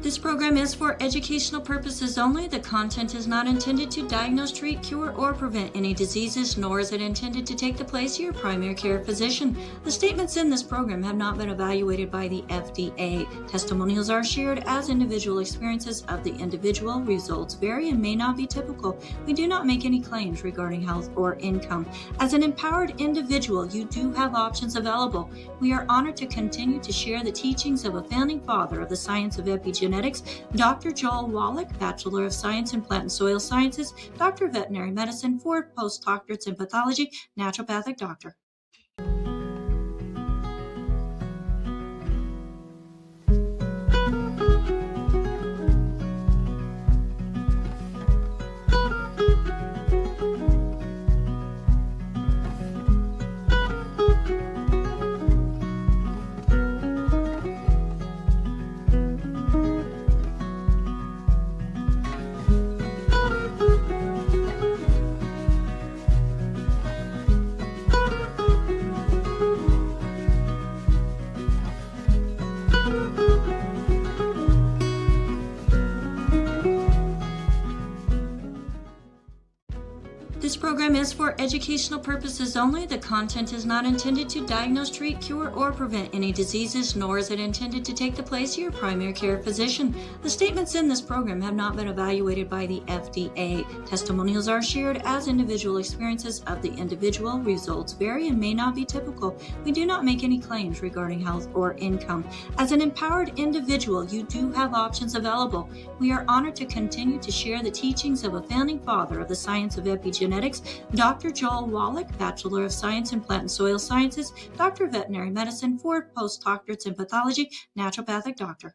This program is for educational purposes only. The content is not intended to diagnose, treat, cure, or prevent any diseases, nor is it intended to take the place of your primary care physician. The statements in this program have not been evaluated by the FDA. Testimonials are shared as individual experiences of the individual. Results vary and may not be typical. We do not make any claims regarding health or income. As an empowered individual, you do have options available. We are honored to continue to share the teachings of a founding father of the science of epigenetics, Dr. Joel Wallach, Bachelor of Science in Plant and Soil Sciences, Doctor of Veterinary Medicine, 4 postdoctorates in pathology, naturopathic doctor. This program is for educational purposes only. The content is not intended to diagnose, treat, cure, or prevent any diseases, nor is it intended to take the place of your primary care physician. The statements in this program have not been evaluated by the FDA. Testimonials are shared as individual experiences of the individual. Results vary and may not be typical. We do not make any claims regarding health or income. As an empowered individual, you do have options available. We are honored to continue to share the teachings of a founding father of the science of epigenetics, Dr. Joel Wallach, Bachelor of Science in Plant and Soil Sciences, Doctor of Veterinary Medicine, 4 postdoctorates in pathology, naturopathic doctor.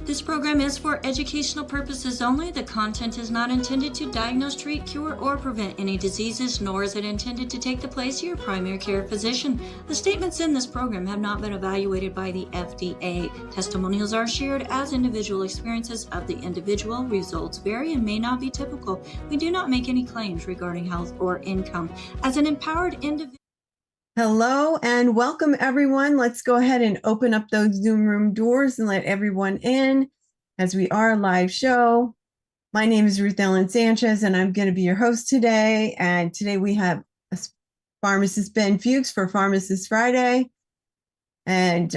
This program is for educational purposes only. The content is not intended to diagnose, treat, cure, or prevent any diseases, nor is it intended to take the place of your primary care physician. The statements in this program have not been evaluated by the FDA. Testimonials are shared as individual experiences of the individual. Results vary and may not be typical. We do not make any claims regarding health or income. As an empowered individual. Hello and welcome everyone. Let's go ahead and open up those Zoom room doors and let everyone in as we are a live show. My name is Ruth Ellen Sanchez and I'm going to be your host today. And today we have Pharmacist Ben Fuchs for Pharmacist Friday. And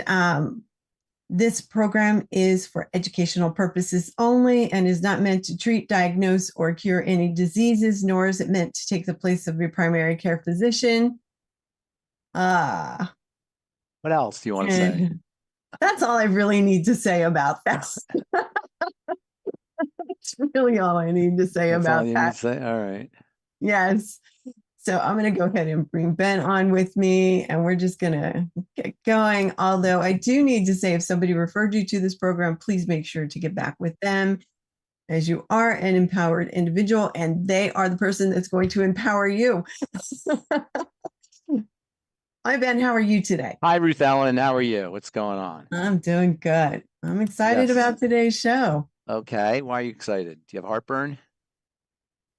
this program is for educational purposes only and is not meant to treat, diagnose, or cure any diseases, nor is it meant to take the place of your primary care physician. What else do you want to say? That's all I really need to say about that. That's really all I need to say about that. All right. Yes. So I'm going to go ahead and bring Ben on with me and we're just going to get going. Although I do need to say, if somebody referred you to this program, please make sure to get back with them, as you are an empowered individual and they are the person that's going to empower you. Hi, Ben. How are you today? Hi, Ruth Ellen. How are you? What's going on? I'm doing good. I'm excited about today's show. Okay. Why are you excited? Do you have heartburn?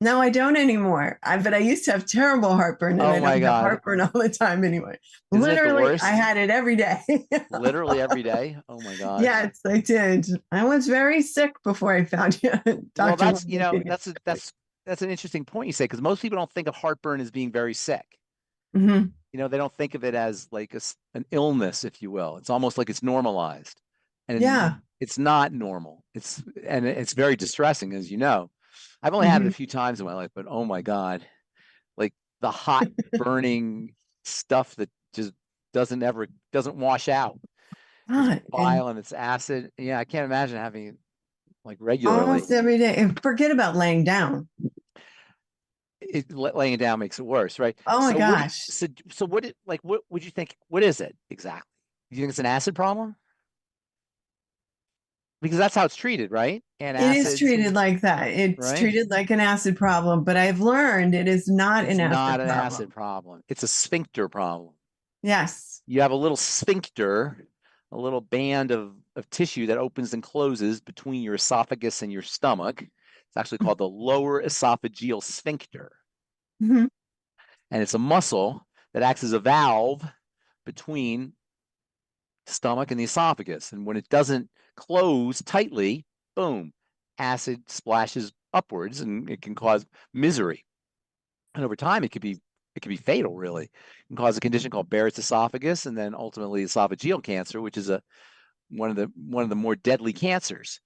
No, I don't anymore. But I used to have terrible heartburn, and I don't have heartburn all the time anymore. Literally, I had it every day. Literally every day? Oh my God. Yes, I did. I was very sick before I found you. Well, that's an interesting point you say, because most people don't think of heartburn as being very sick. Mm-hmm. You know, they don't think of it as like an illness, if you will. It's almost like it's normalized. And it's not normal. It's very distressing, as you know. I've only had it a few times in my life, but oh my God, like the hot burning stuff that just doesn't wash out. It's God, bile and it's acid. Yeah, I can't imagine having it like regularly. Almost every day. And forget about laying down. Laying it down makes it worse, right? Oh my gosh. So what would you think? What is it exactly? Do you think it's an acid problem? Because that's how it's treated, right? And It is treated like that. It's right? treated like an acid problem, but I've learned it is not It's an not acid an problem. acid problem. It's a sphincter problem. Yes. You have a little sphincter, a little band of tissue that opens and closes between your esophagus and your stomach. It's actually called the lower esophageal sphincter. Mm-hmm. And it's a muscle that acts as a valve between stomach and the esophagus. And when it doesn't close tightly, boom, acid splashes upwards and it can cause misery. And over time, it could be fatal, really. It can cause a condition called Barrett's esophagus and then ultimately esophageal cancer, which is one of the more deadly cancers.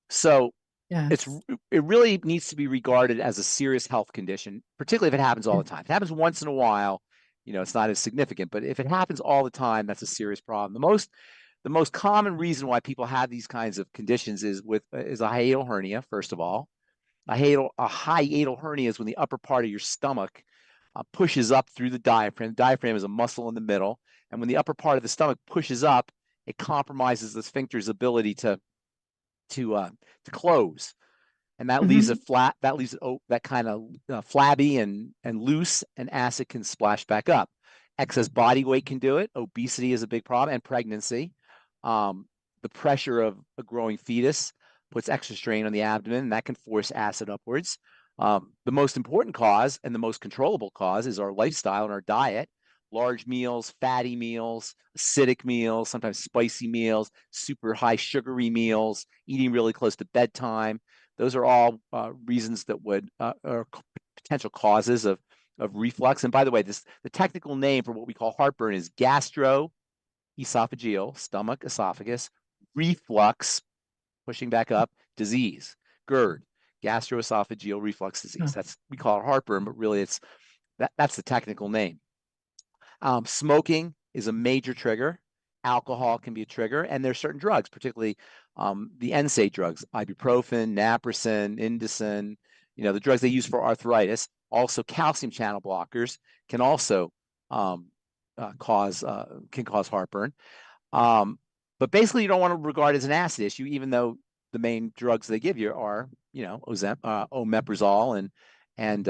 So Yes. it really needs to be regarded as a serious health condition, particularly if it happens all the time. If it happens once in a while, it's not as significant. But if it happens all the time, that's a serious problem. The most common reason why people have these kinds of conditions is a hiatal hernia. First of all, a hiatal hernia is when the upper part of your stomach pushes up through the diaphragm. The diaphragm is a muscle in the middle, and when the upper part of the stomach pushes up, it compromises the sphincter's ability to close, and that leaves it flat. That leaves it that kind of flabby and loose, and acid can splash back up. Excess body weight can do it. Obesity is a big problem, and pregnancy. The pressure of a growing fetus puts extra strain on the abdomen, and that can force acid upwards. The most important cause and the most controllable cause is our lifestyle and our diet. Large meals, fatty meals, acidic meals, sometimes spicy meals, super high sugary meals, eating really close to bedtime. Those are all reasons that are potential causes of reflux. And by the way, the technical name for what we call heartburn is gastroesophageal, stomach, esophagus, reflux, pushing back up, disease, GERD, gastroesophageal reflux disease. We call it heartburn, but really that's the technical name. Smoking is a major trigger. Alcohol can be a trigger, and there's certain drugs, particularly the NSAID drugs, ibuprofen, naproxen, indocin, the drugs they use for arthritis. Also, calcium channel blockers can also cause heartburn. But basically, you don't want to regard it as an acid issue, even though the main drugs they give you are, omeprazole and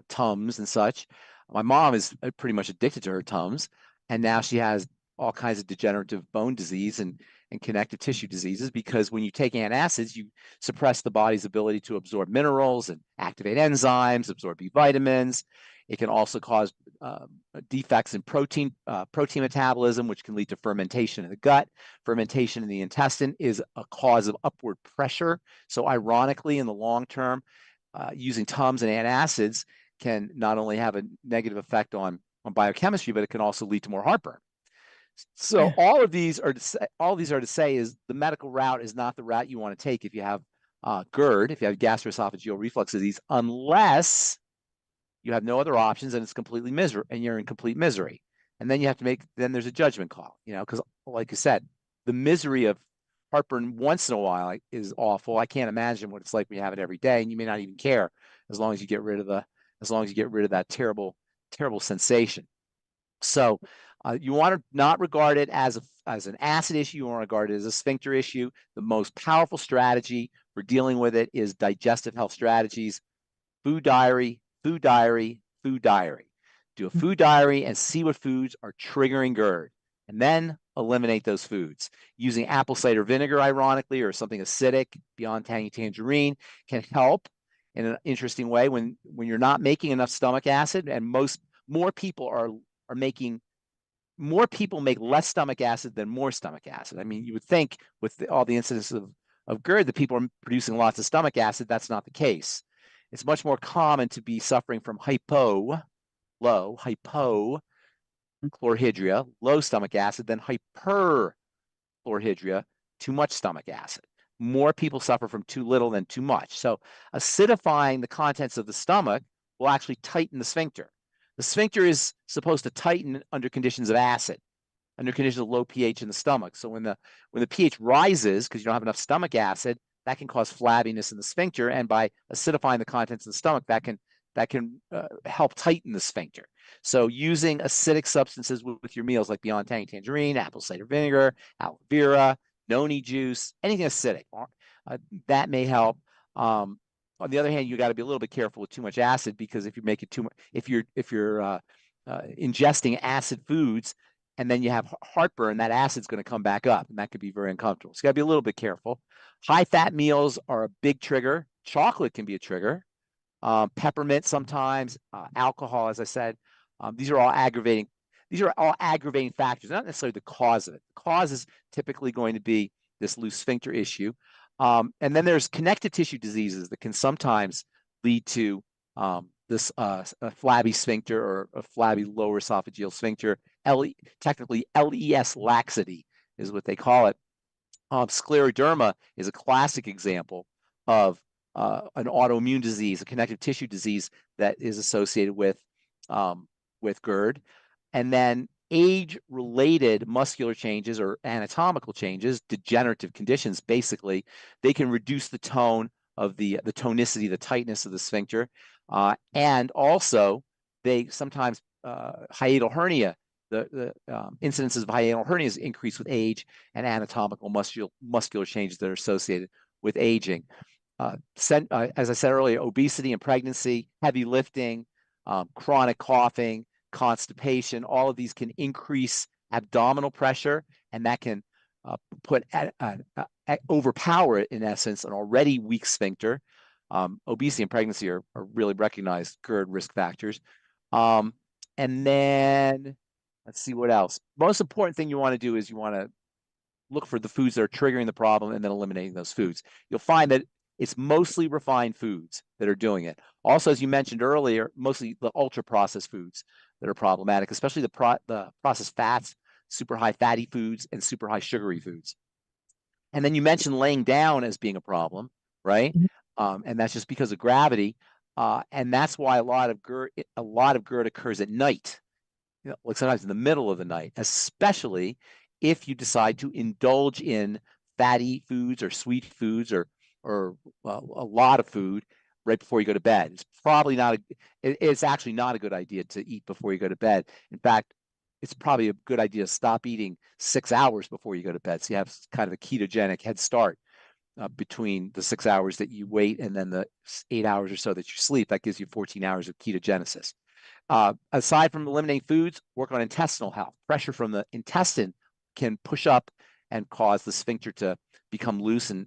Tums and such. My mom is pretty much addicted to her Tums, and now she has all kinds of degenerative bone disease and connective tissue diseases, because when you take antacids, you suppress the body's ability to absorb minerals and activate enzymes, absorb B vitamins. It can also cause defects in protein metabolism, which can lead to fermentation in the gut. Fermentation in the intestine is a cause of upward pressure. So ironically, in the long term, using Tums and antacids can not only have a negative effect on biochemistry, but it can also lead to more heartburn. So all of these are to say is the medical route is not the route you want to take if you have GERD, if you have gastroesophageal reflux disease, unless you have no other options and it's completely misery, and you're in complete misery. And then you have to then there's a judgment call, because like you said, the misery of heartburn once in a while is awful. I can't imagine what it's like when you have it every day, and you may not even care as long as you get rid of that terrible sensation. So you want to not regard it as an acid issue. You want to regard it as a sphincter issue. The most powerful strategy for dealing with it is digestive health strategies, food diary, food diary, food diary. Do a food diary and see what foods are triggering GERD, and then eliminate those foods. Using apple cider vinegar, ironically, or something acidic beyond Tangy Tangerine can help in an interesting way when you're not making enough stomach acid, and more people make less stomach acid than more stomach acid. I mean, you would think with all the incidents of GERD that people are producing lots of stomach acid. That's not the case. It's much more common to be suffering from hypochlorhydria, low stomach acid, than hyperchlorhydria, too much stomach acid. More people suffer from too little than too much. So acidifying the contents of the stomach will actually tighten the sphincter. The sphincter is supposed to tighten under conditions of acid, under conditions of low pH in the stomach. So when the pH rises, because you don't have enough stomach acid, that can cause flabbiness in the sphincter, and by acidifying the contents of the stomach, that can help tighten the sphincter. So using acidic substances with your meals, like Beyond Tangy Tangerine, apple cider vinegar, aloe vera, noni juice, anything acidic, that may help. On the other hand, you got to be a little bit careful with too much acid, because if you make it too much, if you're ingesting acid foods and then you have heartburn, that acid's going to come back up, and that could be very uncomfortable. So you got to be a little bit careful. High fat meals are a big trigger. Chocolate can be a trigger. Peppermint sometimes, alcohol, as I said. These are all aggravating factors, not necessarily the cause of it. The cause is typically going to be this loose sphincter issue. And then there's connective tissue diseases that can sometimes lead to this a flabby sphincter, or a flabby lower esophageal sphincter. Technically, LES laxity is what they call it. Scleroderma is a classic example of an autoimmune disease, a connective tissue disease that is associated with GERD. And then age-related muscular changes or anatomical changes, degenerative conditions, basically, they can reduce the tone of the tonicity, the tightness of the sphincter. And also, they sometimes, hiatal hernia, the incidences of hiatal hernias increase with age, and anatomical muscular changes that are associated with aging. As I said earlier, obesity and pregnancy, heavy lifting, chronic coughing, constipation, all of these can increase abdominal pressure, and that can overpower, in essence, an already weak sphincter. Obesity and pregnancy are really recognized GERD risk factors. And then let's see what else. Most important thing you want to do is you want to look for the foods that are triggering the problem, and then eliminating those foods. You'll find that it's mostly refined foods that are doing it. Also, as you mentioned earlier, mostly the ultra-processed foods that are problematic, especially the processed fats, super high fatty foods, and super high sugary foods. And then you mentioned laying down as being a problem, right? And that's just because of gravity. And that's why a lot of GERD occurs at night, like sometimes in the middle of the night, especially if you decide to indulge in fatty foods or sweet foods, or a lot of food right before you go to bed. It's probably not it's actually not a good idea to eat before you go to bed. In fact, it's probably a good idea to stop eating 6 hours before you go to bed, so you have kind of a ketogenic head start between the 6 hours that you wait and then the 8 hours or so that you sleep. That gives you 14 hours of ketogenesis. Aside from eliminating foods, work on intestinal health. Pressure from the intestine can push up and cause the sphincter to become loose and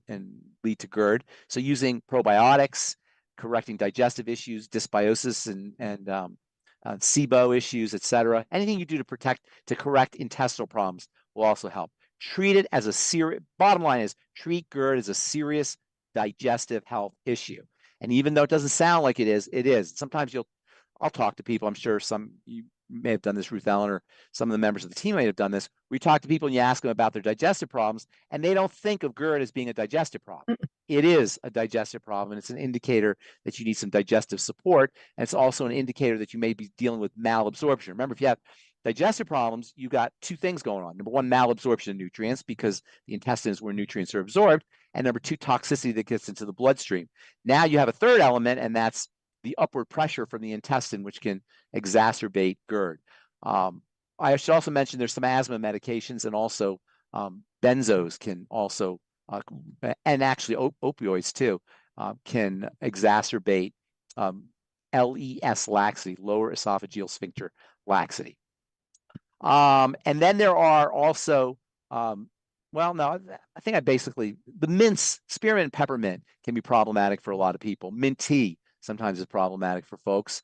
lead to GERD. So using probiotics, correcting digestive issues, dysbiosis, and SIBO issues, etc. Anything you do to correct intestinal problems will also help. Treat it as a serious, bottom line is, treat GERD as a serious digestive health issue. And even though it doesn't sound like it is, it is. Sometimes I'll talk to people, I'm sure you may have done this, Ruth Ellen, or some of the members of the team may have done this. We talk to people and you ask them about their digestive problems, and they don't think of GERD as being a digestive problem. It is a digestive problem, and it's an indicator that you need some digestive support. And it's also an indicator that you may be dealing with malabsorption. Remember, if you have digestive problems, you got two things going on. Number one, malabsorption of nutrients, because the intestine is where nutrients are absorbed. And number two, toxicity that gets into the bloodstream. Now you have a third element, and that's the upward pressure from the intestine, which can exacerbate GERD. I should also mention there's some asthma medications, and also benzos can also, and actually opioids too, can exacerbate LES laxity, lower esophageal sphincter laxity. And then there are also, well, no, I think the mints, spearmint and peppermint can be problematic for a lot of people. Mint tea sometimes is problematic for folks,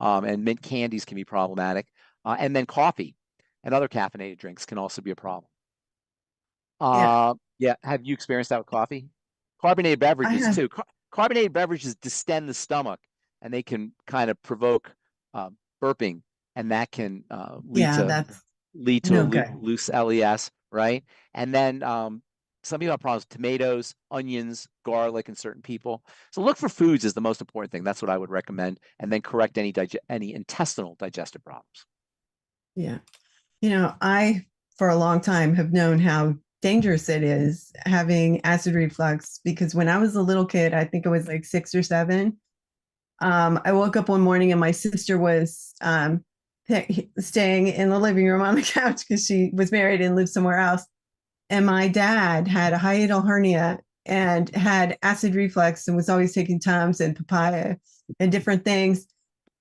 and mint candies can be problematic. And then coffee and other caffeinated drinks can also be a problem. Yeah. Have you experienced that with coffee? Carbonated beverages too. Carbonated beverages distend the stomach, and they can kind of provoke burping, and that can lead to a loose LES, right? And then some people have problems with tomatoes, onions, garlic in certain people. So look for foods is the most important thing. That's what I would recommend. And then correct any intestinal digestive problems. Yeah. You know, I, for a long time, have known how dangerous it is having acid reflux, because when I was a little kid, I think I was like 6 or 7, I woke up one morning and my sister was staying in the living room on the couch because she was married and lived somewhere else. And my dad had a hiatal hernia and had acid reflux and was always taking Tums and papaya and different things.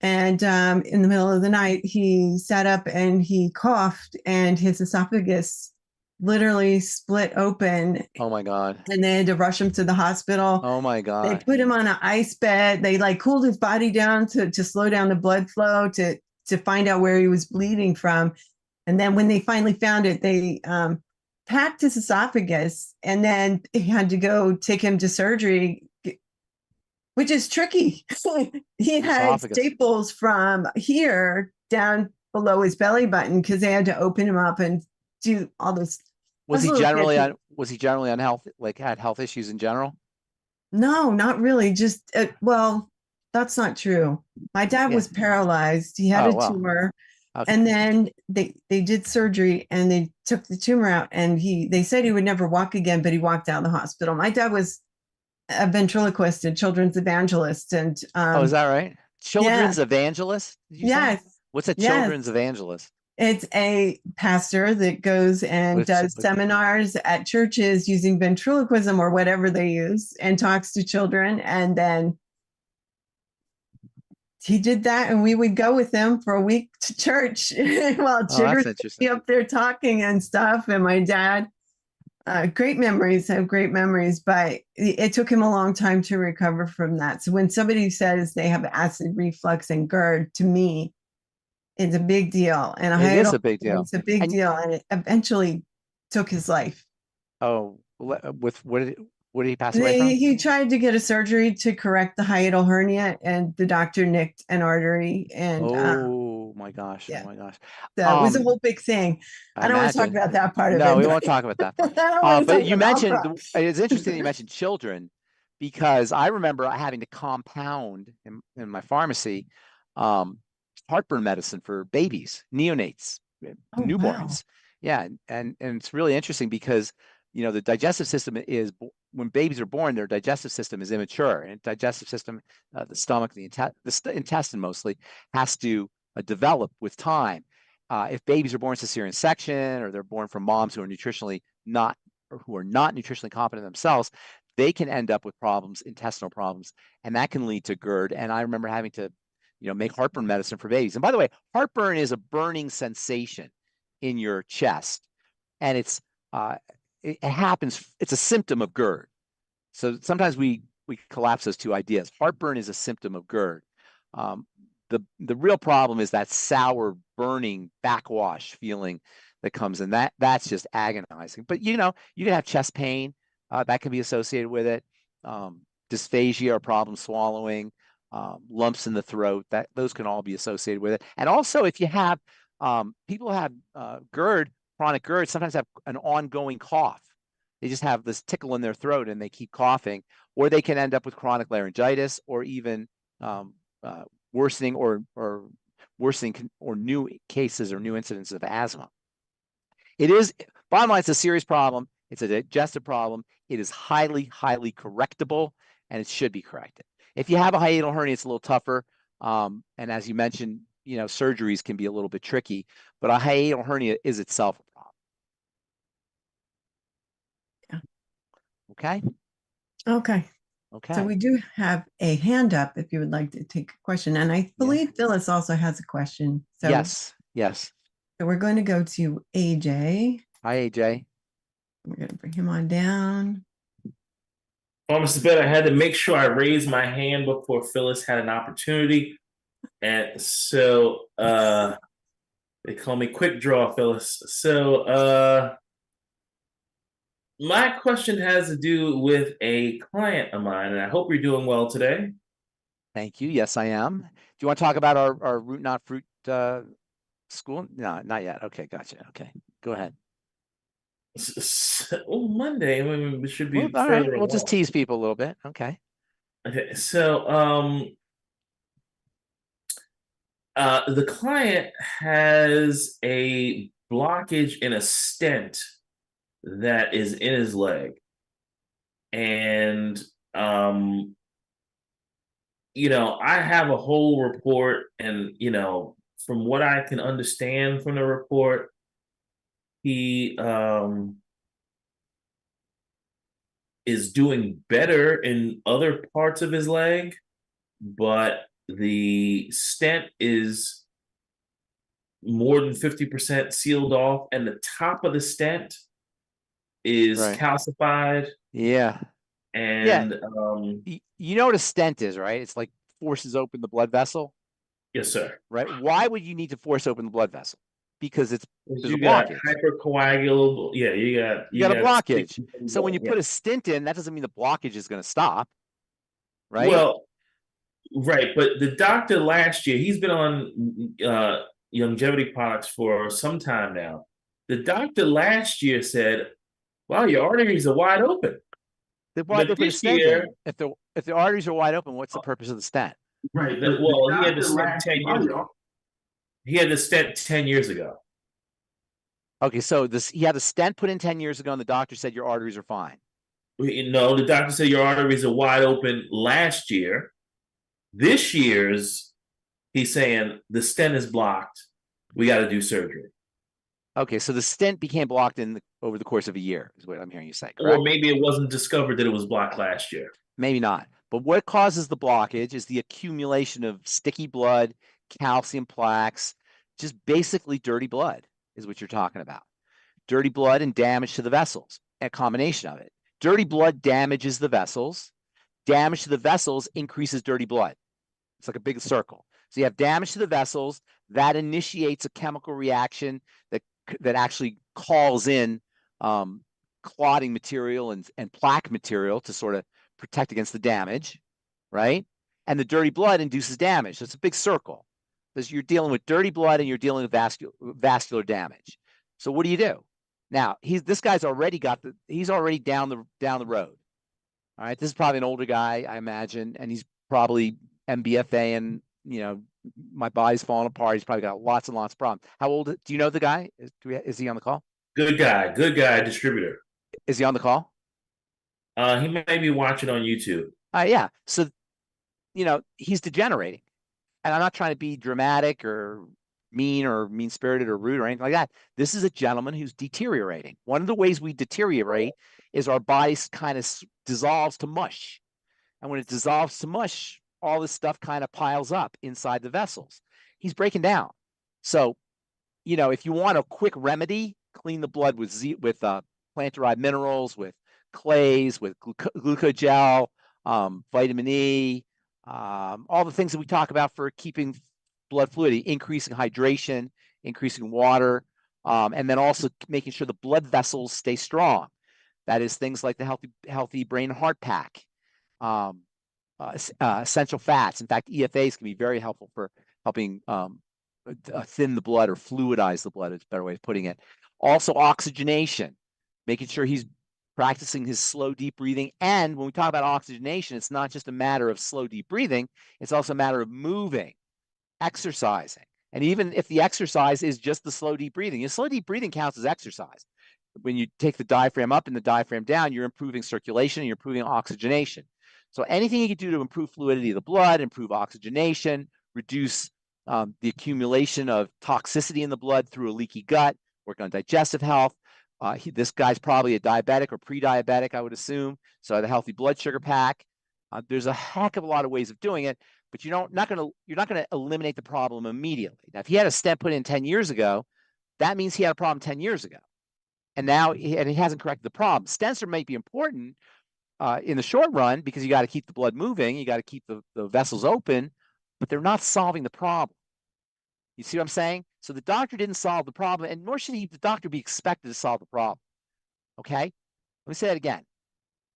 And in the middle of the night, he sat up and he coughed, and his esophagus literally split open. Oh my God. And they had to rush him to the hospital. Oh my God. They put him on an ice bed. They like cooled his body down to slow down the blood flow to find out where he was bleeding from. And then when they finally found it, they packed his esophagus, and then he had to go take him to surgery, which is tricky. He had staples from here down below his belly button because they had to open him up and do all this. Was he generally unhealthy, like had health issues in general? No, not really. Just well, that's not true. My dad was paralyzed. He had a tumor. Okay. And then they did surgery and they took the tumor out, and they said he would never walk again, but he walked out of the hospital. My dad was a ventriloquist and children's evangelist. And oh, is that right? Children's evangelist? Yes. Say? What's a children's evangelist? It's a pastor that goes and does seminars at churches using ventriloquism or whatever they use and talks to children. And then he did that, and we would go with him for a week to church while children would be up there talking and stuff. And my dad, great memories, but it took him a long time to recover from that. So when somebody says they have acid reflux and GERD, to me, it's a big deal. And it is a big deal. It's a big deal. And it eventually took his life. Oh, with what did he pass away from? He tried to get a surgery to correct the hiatal hernia, and the doctor nicked an artery. And oh my gosh. Yeah. Oh my gosh. So it was a whole big thing. I don't want to talk about that part of it. No, we won't talk about that part. But you mentioned, it's interesting that you mentioned children, because I remember having to compound in my pharmacy heartburn medicine for babies, neonates, newborns. Wow. Yeah. And it's really interesting because, you know, the digestive system is, when babies are born, their digestive system is immature, and digestive system, the stomach, the intestine mostly, has to develop with time. If babies are born cesarean section, or they're born from moms who are not nutritionally competent themselves, they can end up with problems, intestinal problems, and that can lead to GERD. And I remember having to, you know, make heartburn medicine for babies. And by the way, heartburn is a burning sensation in your chest, and it happens. It's a symptom of GERD. So sometimes we collapse those two ideas. Heartburn is a symptom of GERD. The real problem is that sour, burning backwash feeling that comes in. That's just agonizing. But you know, you can have chest pain that can be associated with it. Dysphagia or problem swallowing, lumps in the throat, those can all be associated with it. And also, if you have people have GERD, chronic GERD, sometimes have an ongoing cough. They just have this tickle in their throat and they keep coughing, or they can end up with chronic laryngitis, or even worsening or new cases or new incidents of asthma. Bottom line, it's a serious problem. It's a digestive problem. It is highly, highly correctable, and it should be corrected. If you have a hiatal hernia, it's a little tougher. And as you mentioned, you know, surgeries can be a little bit tricky, but a hiatal hernia is itself a problem. Yeah. Okay. So we do have a hand up if you would like to take a question. And I believe Phyllis also has a question. So yes. So we're going to go to AJ. Hi, AJ. We're going to bring him on down. Pharmacist Ben, I had to make sure I raised my hand before Phyllis had an opportunity. And so they call me Quick Draw, Phyllis. So my question has to do with a client of mine, and I hope you're doing well today. Thank you. Yes, I am. Do you want to talk about our Root Not Fruit school? No, not yet. Okay, gotcha. Okay, go ahead. Oh, Monday. I mean, it should Well, be all right. further We'll just along. tease people a little bit. Okay. Okay, so the client has a blockage in a stent that is in his leg. And I have a whole report, and from what I can understand from the report, he is doing better in other parts of his leg, but the stent is more than 50% sealed off, and the top of the stent is Right. calcified. Yeah. And you know what a stent is, right? It's like forces open the blood vessel. yes, sir. Right. Why would you need to force open the blood vessel? Because there's a got blockage. hypercoagulable. Yeah, you got a blockage. So when you put a stent in, that doesn't mean the blockage is going to stop. Right. Well, right. But the doctor last year, he's been on longevity products for some time now. The doctor last year said, "Wow, your arteries are wide open." Why they put a stent in? If the arteries are wide open, what's the purpose of the stent? Right. Well, he had the stent 10 years ago. He had the stent 10 years ago. Okay, so he had a stent put in 10 years ago, and the doctor said your arteries are fine. No, the doctor said your arteries are wide open last year. This year's, he's saying the stent is blocked. We got to do surgery. Okay, so the stent became blocked over the course of a year, is what I'm hearing you say, correct? Or maybe it wasn't discovered that it was blocked last year. Maybe not. But what causes the blockage is the accumulation of sticky blood, calcium plaques, just basically dirty blood is what you're talking about. Dirty blood and damage to the vessels, a combination of it. Dirty blood damages the vessels. Damage to the vessels increases dirty blood. It's like a big circle. So you have damage to the vessels that initiates a chemical reaction that actually calls in clotting material and plaque material to sort of protect against the damage, right? And the dirty blood induces damage. So it's a big circle because you're dealing with dirty blood and you're dealing with vascular damage. So what do you do? Now, this guy's already he's already down the road. All right, this is probably an older guy, I imagine, and he's probably MBFA, and my body's falling apart. He's probably got lots and lots of problems. How old? Do you know the guy? Is he on the call? Good guy, distributor. Is he on the call? He may be watching on YouTube. Yeah. So, he's degenerating, and I'm not trying to be dramatic or mean-spirited or rude or anything like that. This is a gentleman who's deteriorating. One of the ways we deteriorate is our body kind of dissolves to mush. And when it dissolves to mush, all this stuff kind of piles up inside the vessels. He's breaking down. So, if you want a quick remedy, clean the blood with plant-derived minerals, with clays, with glucogel, vitamin E, all the things that we talk about for keeping blood fluidity, increasing hydration, increasing water, and then also making sure the blood vessels stay strong. That is things like the healthy brain and heart pack, essential fats. In fact, EFAs can be very helpful for helping thin the blood or fluidize the blood. It's a better way of putting it. Also, oxygenation, making sure he's practicing his slow, deep breathing. And when we talk about oxygenation, it's not just a matter of slow, deep breathing. It's also a matter of moving, exercising. And even if the exercise is just the slow, deep breathing, slow, deep breathing counts as exercise. When you take the diaphragm up and the diaphragm down, you're improving circulation and you're improving oxygenation. So anything you can do to improve fluidity of the blood, improve oxygenation, reduce the accumulation of toxicity in the blood through a leaky gut, work on digestive health. This guy's probably a diabetic or pre-diabetic, I would assume. So the healthy blood sugar pack. There's a heck of a lot of ways of doing it, but you're not going to eliminate the problem immediately. Now, if he had a stent put in 10 years ago, that means he had a problem 10 years ago. And now he hasn't corrected the problem. Stents might be important in the short run because you got to keep the blood moving, you got to keep the vessels open, but they're not solving the problem. You see what I'm saying? So the doctor didn't solve the problem, and nor should the doctor be expected to solve the problem. Okay? Let me say that again.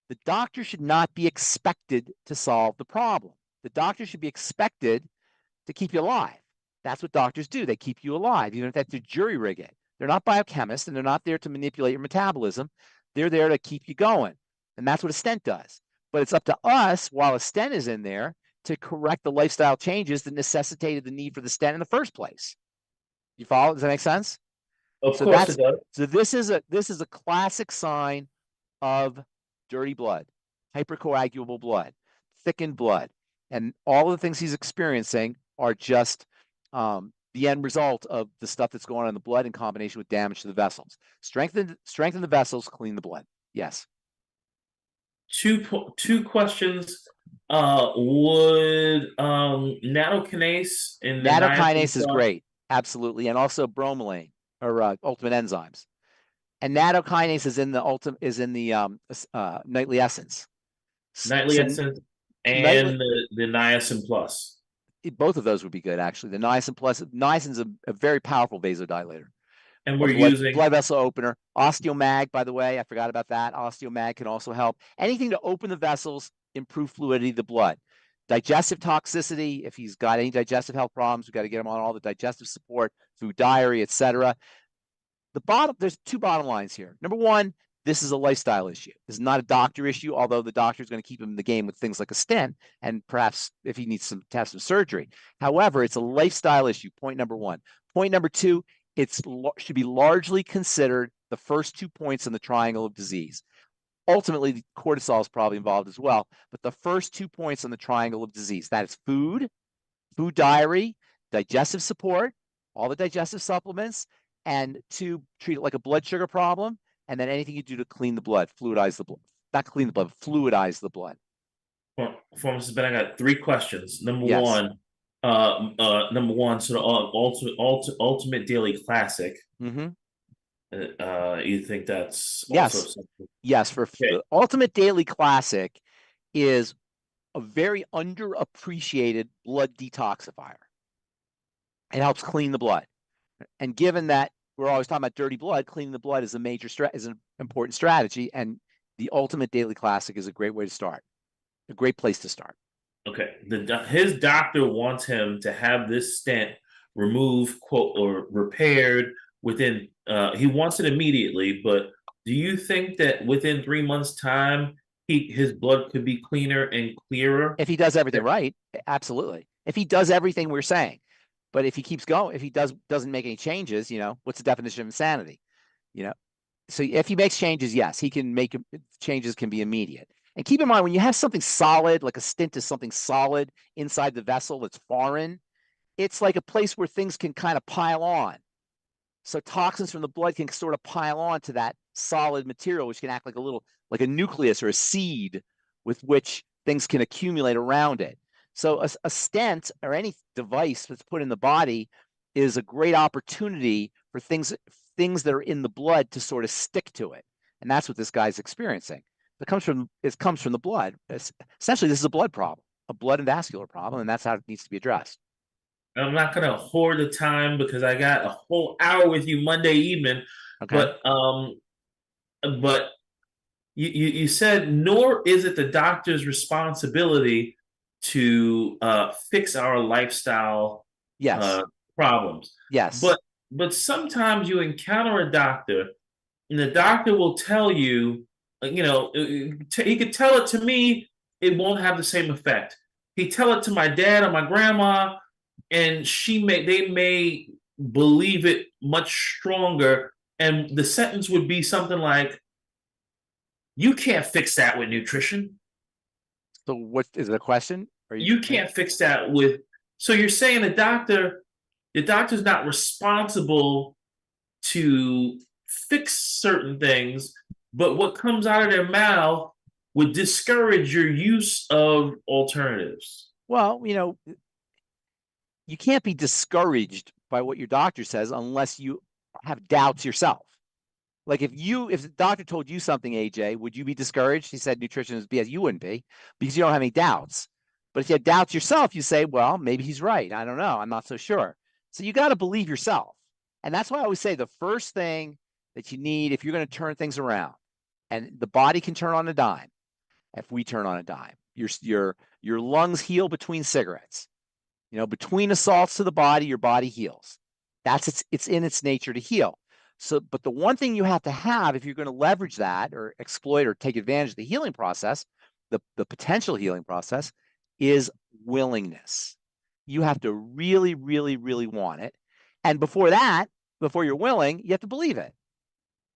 The doctor should not be expected to solve the problem. The doctor should be expected to keep you alive. That's what doctors do. They keep you alive, even if they have to jury rig it. They're not biochemists, and they're not there to manipulate your metabolism. They're there to keep you going. And that's what a stent does. But it's up to us, while a stent is in there, to correct the lifestyle changes that necessitated the need for the stent in the first place. You follow? Does that make sense? Of course it does. So this is a classic sign of dirty blood, hypercoagulable blood, thickened blood. And all of the things he's experiencing are just the end result of the stuff that's going on in the blood in combination with damage to the vessels. Strengthen the vessels, clean the blood. Yes. Two questions. Would nattokinase and the nattokinase is great, absolutely, and also bromelain or ultimate enzymes. And nattokinase is in the nightly essence. Nightly essence and the niacin plus. Both of those would be good, actually. The niacin plus, niacin is a very powerful vasodilator. And we're using blood vessel opener. Osteomag, by the way, I forgot about that. Osteomag can also help. Anything to open the vessels, improve fluidity of the blood. Digestive toxicity, if he's got any digestive health problems, we've got to get him on all the digestive support, food diary, etc. There's two bottom lines here. Number one, this is a lifestyle issue. This is not a doctor issue, although the doctor is going to keep him in the game with things like a stent and perhaps if he needs to have some surgery. However, it's a lifestyle issue, point number one. Point number two, it should be largely considered the first 2 points in the triangle of disease. Ultimately, cortisol is probably involved as well, but the first 2 points in the triangle of disease, that is food diary, digestive support, all the digestive supplements, and to treat it like a blood sugar problem, and then anything you do to clean the blood, fluidize the blood. Not clean the blood, fluidize the blood. Pharmacist Ben, I got 3 questions. Number one, so the ultimate daily classic. You think that's also yes? For ultimate daily classic is a very underappreciated blood detoxifier. It helps clean the blood, and given that we're always talking about dirty blood, cleaning the blood is an important strategy, and the ultimate daily classic is a great way to start, a great place to start. Okay, his doctor wants him to have this stent removed, quote, or repaired within. He wants it immediately, but do you think that within 3 months' time, his blood could be cleaner and clearer? If he does everything right, absolutely. If he does everything we're saying, but if he keeps going, if he doesn't make any changes, what's the definition of insanity? So if he makes changes, yes, he can make changes. Can be immediate. And keep in mind, when you have something solid, like a stent is something solid inside the vessel that's foreign, it's like a place where things can kind of pile on. So toxins from the blood can sort of pile on to that solid material, which can act like a nucleus or a seed with which things can accumulate around it. So a stent or any device that's put in the body is a great opportunity for things that are in the blood to sort of stick to it. And that's what this guy's experiencing. It comes from the blood. Essentially, this is a blood problem, a blood and vascular problem, and that's how it needs to be addressed. I'm not going to hoard the time because I got a whole hour with you Monday evening. Okay. But you said, nor is it the doctor's responsibility to fix our lifestyle problems. Yes. But sometimes you encounter a doctor, and the doctor will tell you, he could tell it to me, it won't have the same effect. He tell it to my dad or my grandma, and they may believe it much stronger. And the sentence would be something like, "You can't fix that with nutrition." So what is the question? You can't fix that with. So you're saying the doctor's not responsible to fix certain things, but what comes out of their mouth would discourage your use of alternatives. Well, you can't be discouraged by what your doctor says unless you have doubts yourself. Like if the doctor told you something, AJ, would you be discouraged? He said nutrition is BS. You wouldn't be, because you don't have any doubts. But if you have doubts yourself, you say, well, maybe he's right. I don't know. I'm not so sure. So you got to believe yourself. And that's why I always say the first thing that you need, if you're going to turn things around, and the body can turn on a dime, if we turn on a dime, your lungs heal between cigarettes. Between assaults to the body, your body heals. It's in its nature to heal. So, but the one thing you have to have if you're going to leverage that or exploit or take advantage of the healing process, the potential healing process, is willingness. You have to really, really, really want it. And before that, before you're willing, you have to believe it.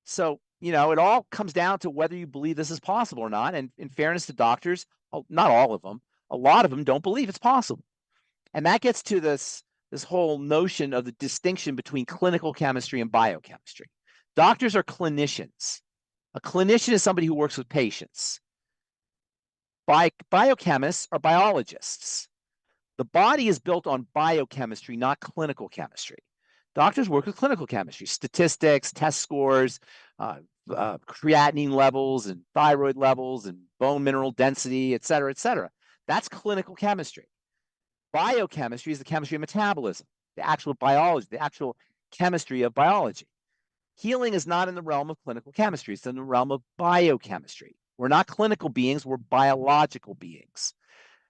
So, it all comes down to whether you believe this is possible or not. And in fairness to doctors, not all of them, a lot of them don't believe it's possible. And that gets to this whole notion of the distinction between clinical chemistry and biochemistry. Doctors are clinicians. A clinician is somebody who works with patients. Biochemists are biologists. The body is built on biochemistry, not clinical chemistry. Doctors work with clinical chemistry, statistics, test scores, creatinine levels and thyroid levels and bone mineral density, et cetera, et cetera. That's clinical chemistry. Biochemistry is the chemistry of metabolism, the actual biology, the actual chemistry of biology. Healing is not in the realm of clinical chemistry. It's in the realm of biochemistry. We're not clinical beings. We're biological beings.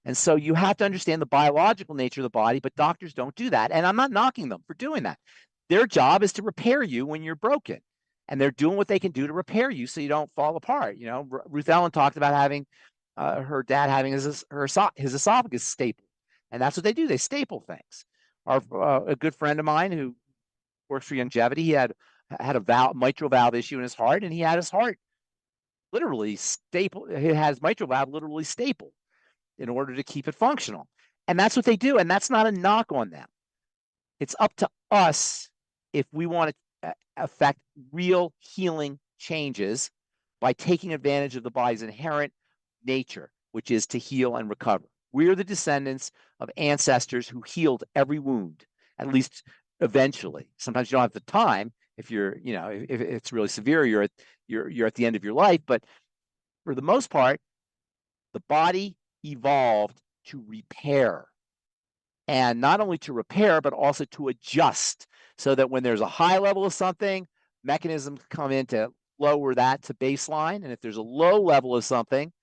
And so you have to understand the biological nature of the body, but doctors don't do that. And I'm not knocking them for doing that. Their job is to repair you when you're broken. And they're doing what they can do to repair you so you don't fall apart. Ruth Ellen talked about having her dad having his esophagus stapled. And that's what they do. They staple things. A good friend of mine who works for Longevity, he had a mitral valve issue in his heart, and he had his heart literally stapled. He had his mitral valve literally stapled in order to keep it functional. And that's what they do. And that's not a knock on them. It's up to us if we want to affect real healing changes by taking advantage of the body's inherent nature, which is to heal and recover. We're the descendants of ancestors who healed every wound, at least eventually. Sometimes you don't have the time if you're, if it's really severe, you're at the end of your life. But for the most part, the body evolved to repair, and not only to repair, but also to adjust, so that when there's a high level of something, mechanisms come in to lower that to baseline. And if there's a low level of something,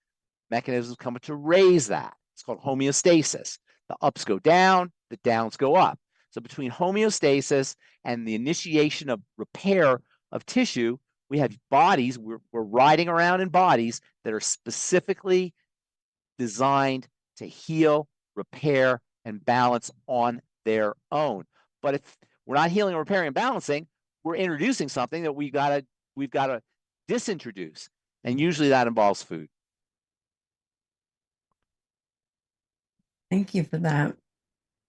mechanisms come in to raise that. It's called homeostasis. The ups go down, the downs go up. So between homeostasis and the initiation of repair of tissue, we have bodies, we're riding around in bodies that are specifically designed to heal, repair, and balance on their own. But if we're not healing, repairing, and balancing, we're introducing something that we've got to disintroduce. And usually that involves food. Thank you for that.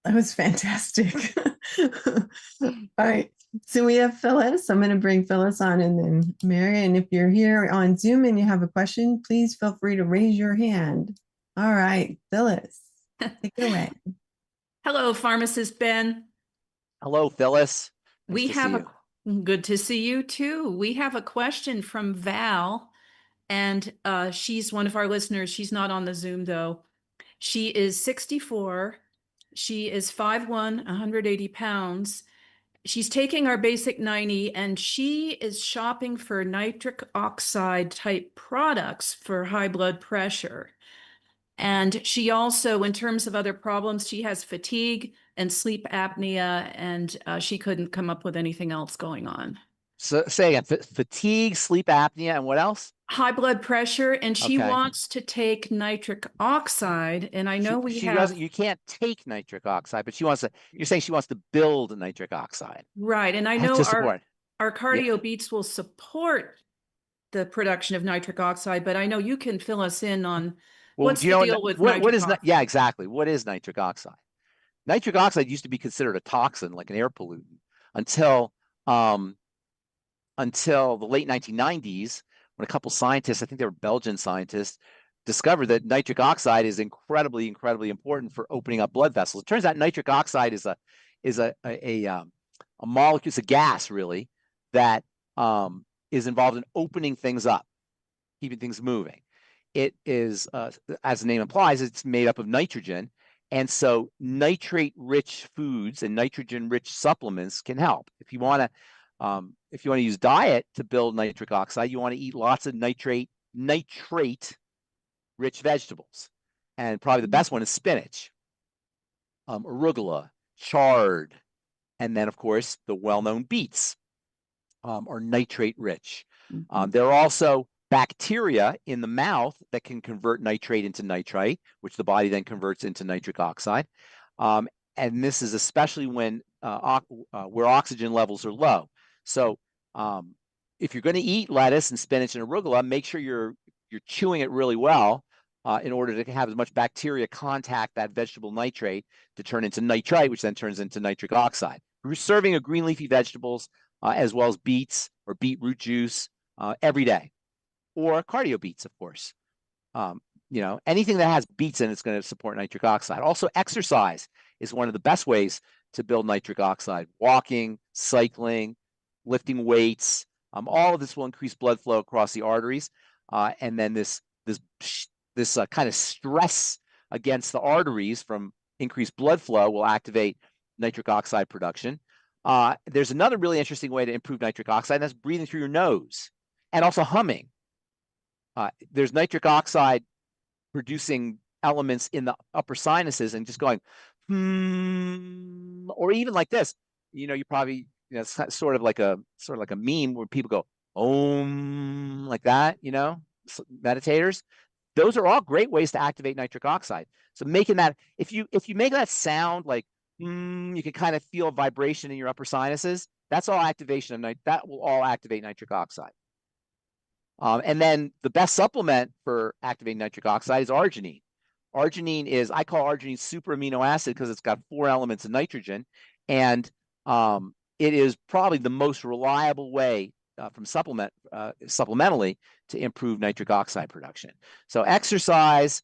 That was fantastic. All right. So we have Phyllis. I'm going to bring Phyllis on, and then Mary. And if you're here on Zoom and you have a question, please feel free to raise your hand. All right, Phyllis, take it away. Hello, Pharmacist Ben. Hello, Phyllis. We have good to see you too. We have a question from Val, and she's one of our listeners. She's not on the Zoom though. She is 64. She is 5'1", 180 pounds. She's taking our basic 90, and she is shopping for nitric oxide type products for high blood pressure. And she also, in terms of other problems, she has fatigue and sleep apnea, and she couldn't come up with anything else going on. So say again, fatigue, sleep apnea, and what else? High blood pressure, and she wants to take nitric oxide. And I know you can't take nitric oxide, but you're saying she wants to build nitric oxide. Right. And I know our Cardio Beats will support the production of nitric oxide, but I know you can fill us in on what's the deal with nitric oxide. Yeah, exactly. What is nitric oxide? Nitric oxide used to be considered a toxin, like an air pollutant, until the late 1990s, when a couple scientists, I think they were Belgian scientists, discovered that nitric oxide is incredibly, incredibly important for opening up blood vessels. It turns out nitric oxide is a molecule, it's a gas really, that is involved in opening things up, keeping things moving. It is, as the name implies, it's made up of nitrogen. And so nitrate-rich foods and nitrogen-rich supplements can help. If you want to use diet to build nitric oxide, you want to eat lots of nitrate-rich vegetables. And probably the best one is spinach, arugula, chard, and then, of course, the well-known beets. or nitrate rich. There are also bacteria in the mouth that can convert nitrate into nitrite, which the body then converts into nitric oxide. And this is especially when where oxygen levels are low. So if you're going to eat lettuce and spinach and arugula, make sure you're chewing it really well in order to have as much bacteria contact that vegetable nitrate to turn into nitrite, which then turns into nitric oxide. We're serving of green leafy vegetables as well as beets or beetroot juice every day, or cardio beets, of course. You know, anything that has beets in it's going to support nitric oxide. Also, exercise is one of the best ways to build nitric oxide. Walking, cycling, lifting weights, all of this will increase blood flow across the arteries, and then this kind of stress against the arteries from increased blood flow will activate nitric oxide production. There's another really interesting way to improve nitric oxide, and that's breathing through your nose and also humming. There's nitric oxide producing elements in the upper sinuses, and just going, or even like this. You know, you probably, you know, it's sort of like a meme where people go, om, like that, you know, meditators. Those are all great ways to activate nitric oxide. So making that, if you make that sound like, you can kind of feel a vibration in your upper sinuses. That's all activation of that will all activate nitric oxide. And then the best supplement for activating nitric oxide is arginine. Arginine is, I call arginine super amino acid because it's got 4 elements of nitrogen, and it is probably the most reliable way from supplementally to improve nitric oxide production. So exercise,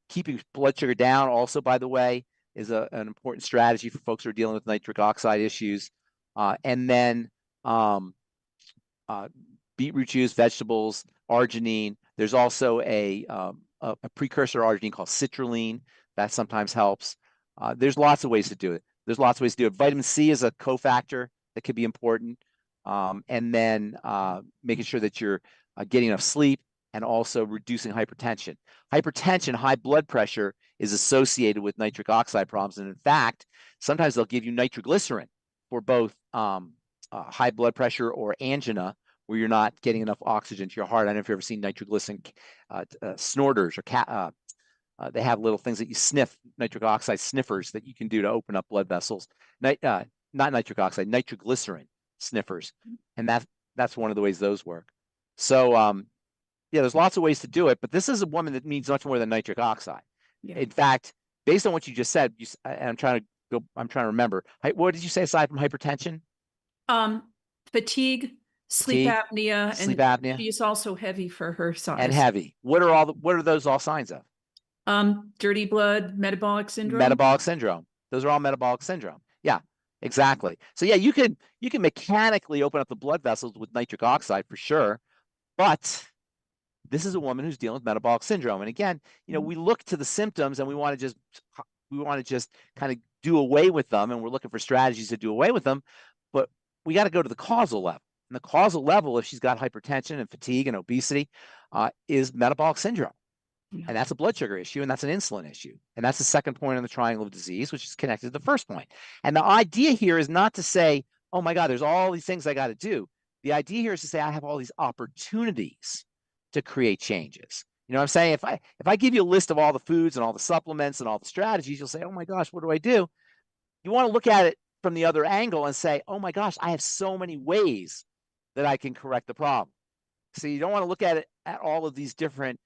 keeping blood sugar down also, by the way, is an important strategy for folks who are dealing with nitric oxide issues. And then beetroot juice, vegetables, arginine. There's also a precursor arginine called citrulline that sometimes helps. There's lots of ways to do it. Vitamin C is a cofactor that could be important. And then making sure that you're getting enough sleep, and also reducing hypertension. Hypertension, high blood pressure, is associated with nitric oxide problems. And in fact, sometimes they'll give you nitroglycerin for both high blood pressure or angina, where you're not getting enough oxygen to your heart. I don't know if you've ever seen nitroglycerin snorters, or they have little things that you sniff, nitric oxide sniffers that you can do to open up blood vessels. Not nitric oxide, nitroglycerin sniffers. And that's one of the ways those work. So yeah, there's lots of ways to do it, but this is a woman that needs much more than nitric oxide. Yeah. In fact, based on what you just said, I'm trying to remember. What did you say aside from hypertension? Fatigue, sleep apnea, and she's also heavy for her size. And heavy. What are those all signs of? Dirty blood, metabolic syndrome. Metabolic syndrome. Those are all metabolic syndrome. Yeah, exactly. So yeah, you can mechanically open up the blood vessels with nitric oxide for sure, but this is a woman who's dealing with metabolic syndrome. And again, you know, we look to the symptoms and we want to just kind of do away with them, and we're looking for strategies to do away with them, but we got to go to the causal level. And the causal level, if she's got hypertension and fatigue and obesity, is metabolic syndrome. Yeah. And that's a blood sugar issue, and that's an insulin issue. And that's the second point on the triangle of disease, which is connected to the first point. And the idea here is not to say, oh my God, there's all these things I got to do. The idea here is to say, I have all these opportunities to create changes. You know what I'm saying? If I give you a list of all the foods and all the supplements and all the strategies, you'll say, oh my gosh, what do I do? You want to look at it from the other angle and say, oh my gosh, I have so many ways that I can correct the problem. So you don't want to look at it at all of these different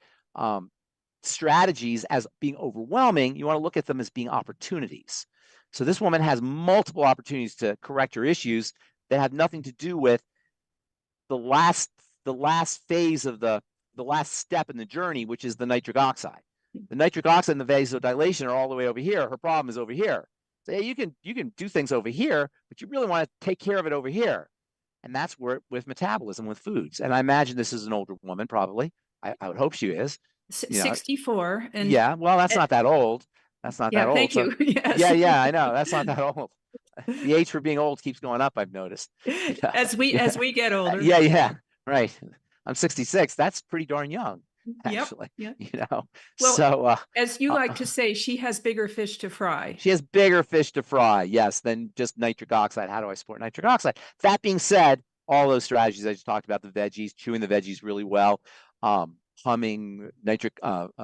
strategies as being overwhelming. You want to look at them as being opportunities. So this woman has multiple opportunities to correct her issues that have nothing to do with the last phase of the last step in the journey, which is the nitric oxide. The nitric oxide and the vasodilation are all the way over here. Her problem is over here. So yeah, you can do things over here, but you really want to take care of it over here. And that's where, with metabolism, with foods. And I imagine this is an older woman, probably. I would hope she is. 64. And yeah, well, that's not that old. That's not that old. Thank you. Yes. Yeah, I know. That's not that old. The age for being old keeps going up, I've noticed. As we get older. Yeah, right. I'm 66. That's pretty darn young, actually. Yep. You know. Well, so as you like to say, she has bigger fish to fry. She has bigger fish to fry, yes, than just nitric oxide. How do I support nitric oxide? That being said, all those strategies I just talked about, the veggies, chewing the veggies really well, humming, nitric, arginine,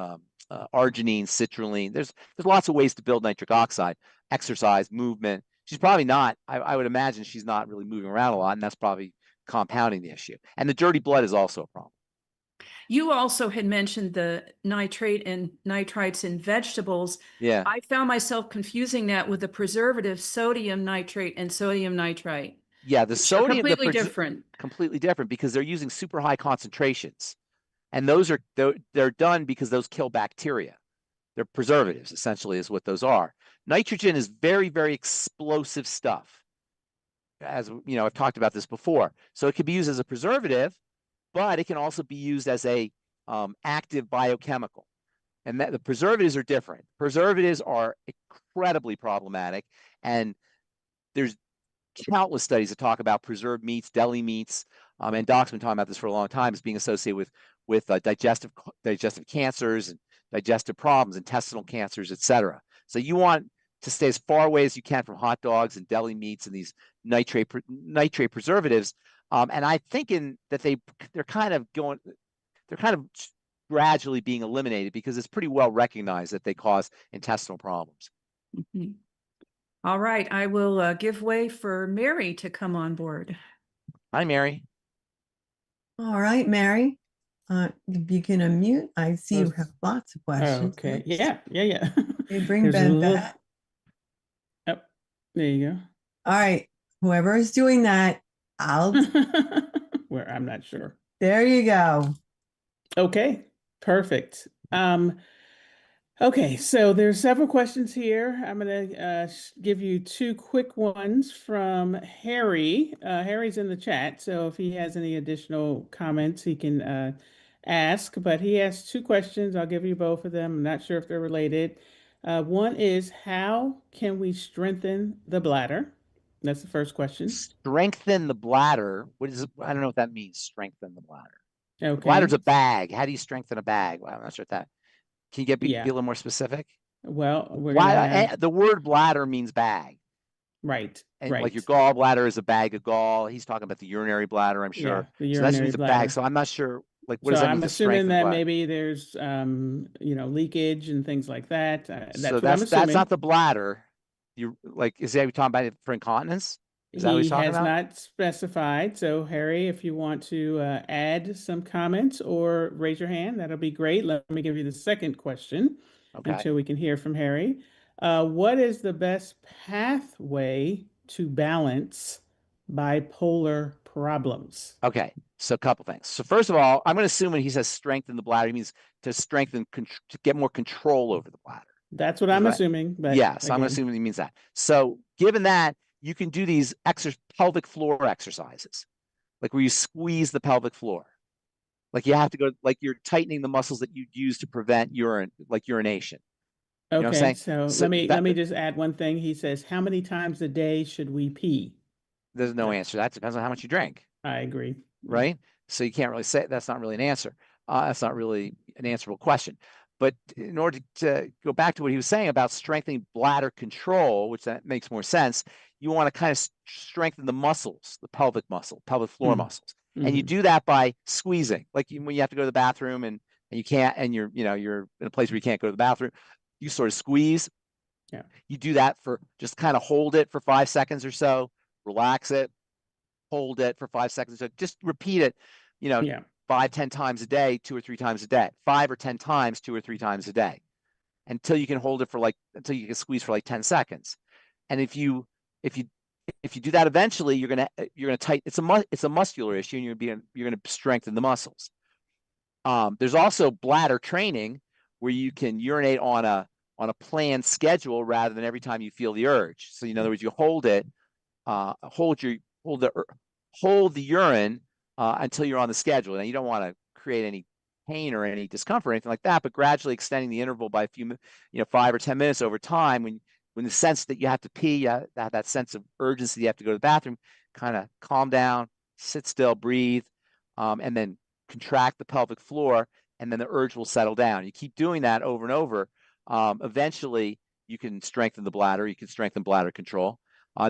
citrulline. There's lots of ways to build nitric oxide. Exercise, movement. She's probably not, I would imagine she's not really moving around a lot, and that's probably compounding the issue. And the dirty blood is also a problem. You also had mentioned the nitrate and nitrites in vegetables. Yeah. I found myself confusing that with the preservative sodium nitrate and sodium nitrite. Yeah, the sodium completely different. Completely different because they're using super high concentrations. And those are they're done because those kill bacteria. They're preservatives, essentially, is what those are. Nitrogen is very, very explosive stuff. As you know, I've talked about this before. So it can be used as a preservative, but it can also be used as a active biochemical. And the preservatives are different. Preservatives are incredibly problematic. And there's countless studies that talk about preserved meats, deli meats, and Doc's been talking about this for a long time, as being associated with digestive cancers and digestive problems, intestinal cancers, etc. So you want to stay as far away as you can from hot dogs and deli meats and these nitrate preservatives. And I'm thinking that they're kind of gradually being eliminated because it's pretty well recognized that they cause intestinal problems. Mm-hmm. All right, I will give way for Mary to come on board. Hi, Mary. All right, Mary. You can unmute. I see you have lots of questions. Okay. Yeah. Okay, bring Ben back. Yep. There you go. All right. Whoever is doing that, Where I'm not sure. There you go. Okay. Perfect. Okay, so there's several questions here. I'm going to give you two quick ones from Harry. Harry's in the chat, so if he has any additional comments, he can ask. But he has two questions. I'll give you both of them. I'm not sure if they're related. One is, how can we strengthen the bladder? That's the first question. Strengthen the bladder. What is it? I don't know what that means. Strengthen the bladder. Okay. The bladder's a bag. How do you strengthen a bag? Well, I'm not sure what that. Can you be a little more specific? Well, the word bladder means bag. Right. And right. like your gallbladder is a bag of gall. He's talking about the urinary bladder, I'm sure. Yeah, the so that urinary means a bladder. bag. So I'm not sure, like, what does So that mean? I'm assuming to that bladder? maybe there's, leakage and things like that. That's so what I'm assuming. that's not the bladder. You like, is that we talking about it for incontinence? Is that what he's talking about? He has not specified. So Harry, if you want to add some comments or raise your hand, that'll be great. Let me give you the second question until we can hear from Harry. What is the best pathway to balance bipolar problems? Okay, so a couple things. So first of all, I'm going to assume when he says strengthen the bladder, he means to strengthen, to get more control over the bladder. That's what I'm assuming. But yes, I'm assuming he means that. So given that, you can do these pelvic floor exercises, like where you squeeze the pelvic floor. Like you have to go, like you're tightening the muscles that you use to prevent urination. You know what I'm saying? So let me just add one thing. He says, how many times a day should we pee? There's no answer. That depends on how much you drink. I agree. Right? So you can't really say that's not really an answer. That's not really an answerable question. But in order to go back to what he was saying about strengthening bladder control, which that makes more sense, you want to kind of strengthen the muscles, the pelvic floor muscles. And you do that by squeezing. Like when you have to go to the bathroom and you can't, and you're in a place where you can't go to the bathroom, you sort of squeeze. Yeah. You do that for just kind of hold it for 5 seconds or so, relax it, hold it for 5 seconds. So just repeat it, 5-10 times a day, 2 or 3 times a day, 5 or 10 times, 2 or 3 times a day, until you can hold it for until you can squeeze for 10 seconds. And if you do that, eventually you're gonna tighten. It's a muscular issue, and you're gonna strengthen the muscles. There's also bladder training where you can urinate on a planned schedule rather than every time you feel the urge. So in other words, you hold it, hold the urine until you're on the schedule. Now you don't want to create any pain or any discomfort or anything like that, but gradually extending the interval by a few, 5 or 10 minutes over time. When the sense that you have to pee, that sense of urgency, you have to go to the bathroom, kind of calm down, sit still, breathe, and then contract the pelvic floor, and then the urge will settle down. You keep doing that over and over. Eventually, you can strengthen the bladder. You can strengthen bladder control.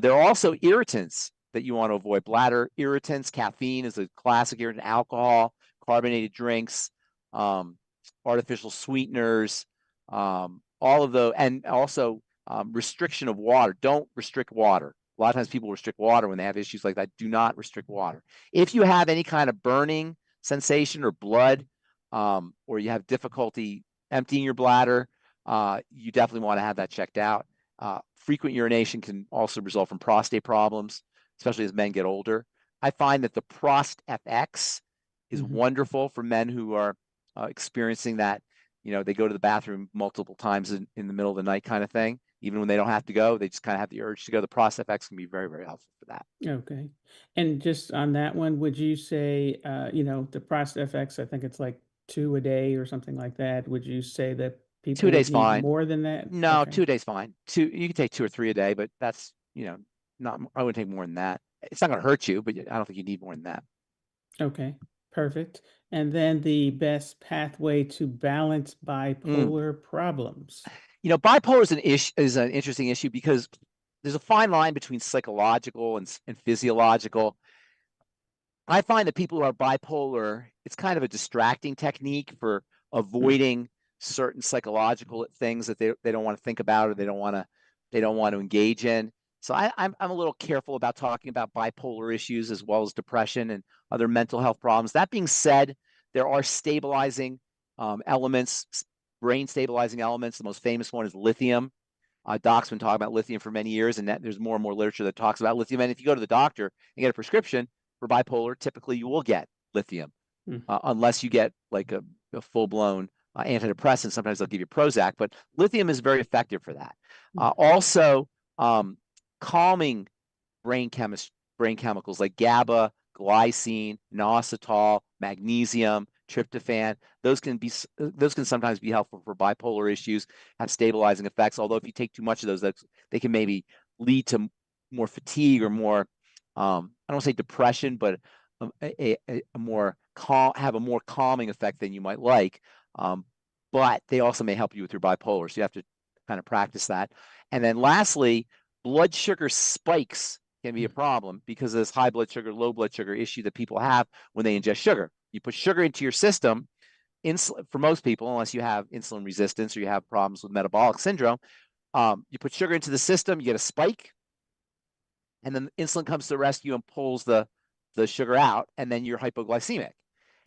There are also irritants that you want to avoid. Bladder irritants, caffeine is a classic irritant, alcohol, carbonated drinks, artificial sweeteners, all of those, and also restriction of water. Don't restrict water. A lot of times people restrict water when they have issues like that. Do not restrict water. If you have any kind of burning sensation or blood, or you have difficulty emptying your bladder, you definitely want to have that checked out. Frequent urination can also result from prostate problems, especially as men get older. I find that the Osteo-fx is wonderful for men who are experiencing that, they go to the bathroom multiple times in the middle of the night kind of thing. Even when they don't have to go, they just kind of have the urge to go. The Osteo-fx can be very, very helpful for that. Okay. And just on that one, would you say, the Osteo-fx, I think it's like 2 a day or something like that. Would you say that people 2 days would need fine. more than that? No, Okay. 2 days fine. You can take 2 or 3 a day, but that's, not, I wouldn't take more than that. It's not going to hurt you, but I don't think you need more than that. Okay, perfect. And then the best pathway to balance bipolar problems. Bipolar is an interesting issue because there's a fine line between psychological and physiological. I find that people who are bipolar, it's kind of a distracting technique for avoiding certain psychological things that they don't want to think about or they don't want to engage in. So I'm a little careful about talking about bipolar issues as well as depression and other mental health problems. That being said, there are stabilizing elements, brain stabilizing elements. The most famous one is lithium. Doc's been talking about lithium for many years, and there's more and more literature that talks about lithium. And if you go to the doctor and get a prescription for bipolar, typically you will get lithium, unless you get like a full-blown antidepressant. Sometimes they'll give you Prozac, but lithium is very effective for that. Also, calming brain chemicals like GABA, glycine, inositol, magnesium, tryptophan. Those can sometimes be helpful for bipolar issues, have stabilizing effects. Although if you take too much of those, they can maybe lead to more fatigue or more, I don't want to say depression, but a more calming effect than you might like. But they also may help you with your bipolar. So you have to kind of practice that. And then lastly, blood sugar spikes can be a problem because of this high blood sugar, low blood sugar issue that people have when they ingest sugar. You put sugar into your system, for most people, unless you have insulin resistance or you have problems with metabolic syndrome, you put sugar into the system, you get a spike, and then insulin comes to the rescue and pulls the sugar out, and then you're hypoglycemic.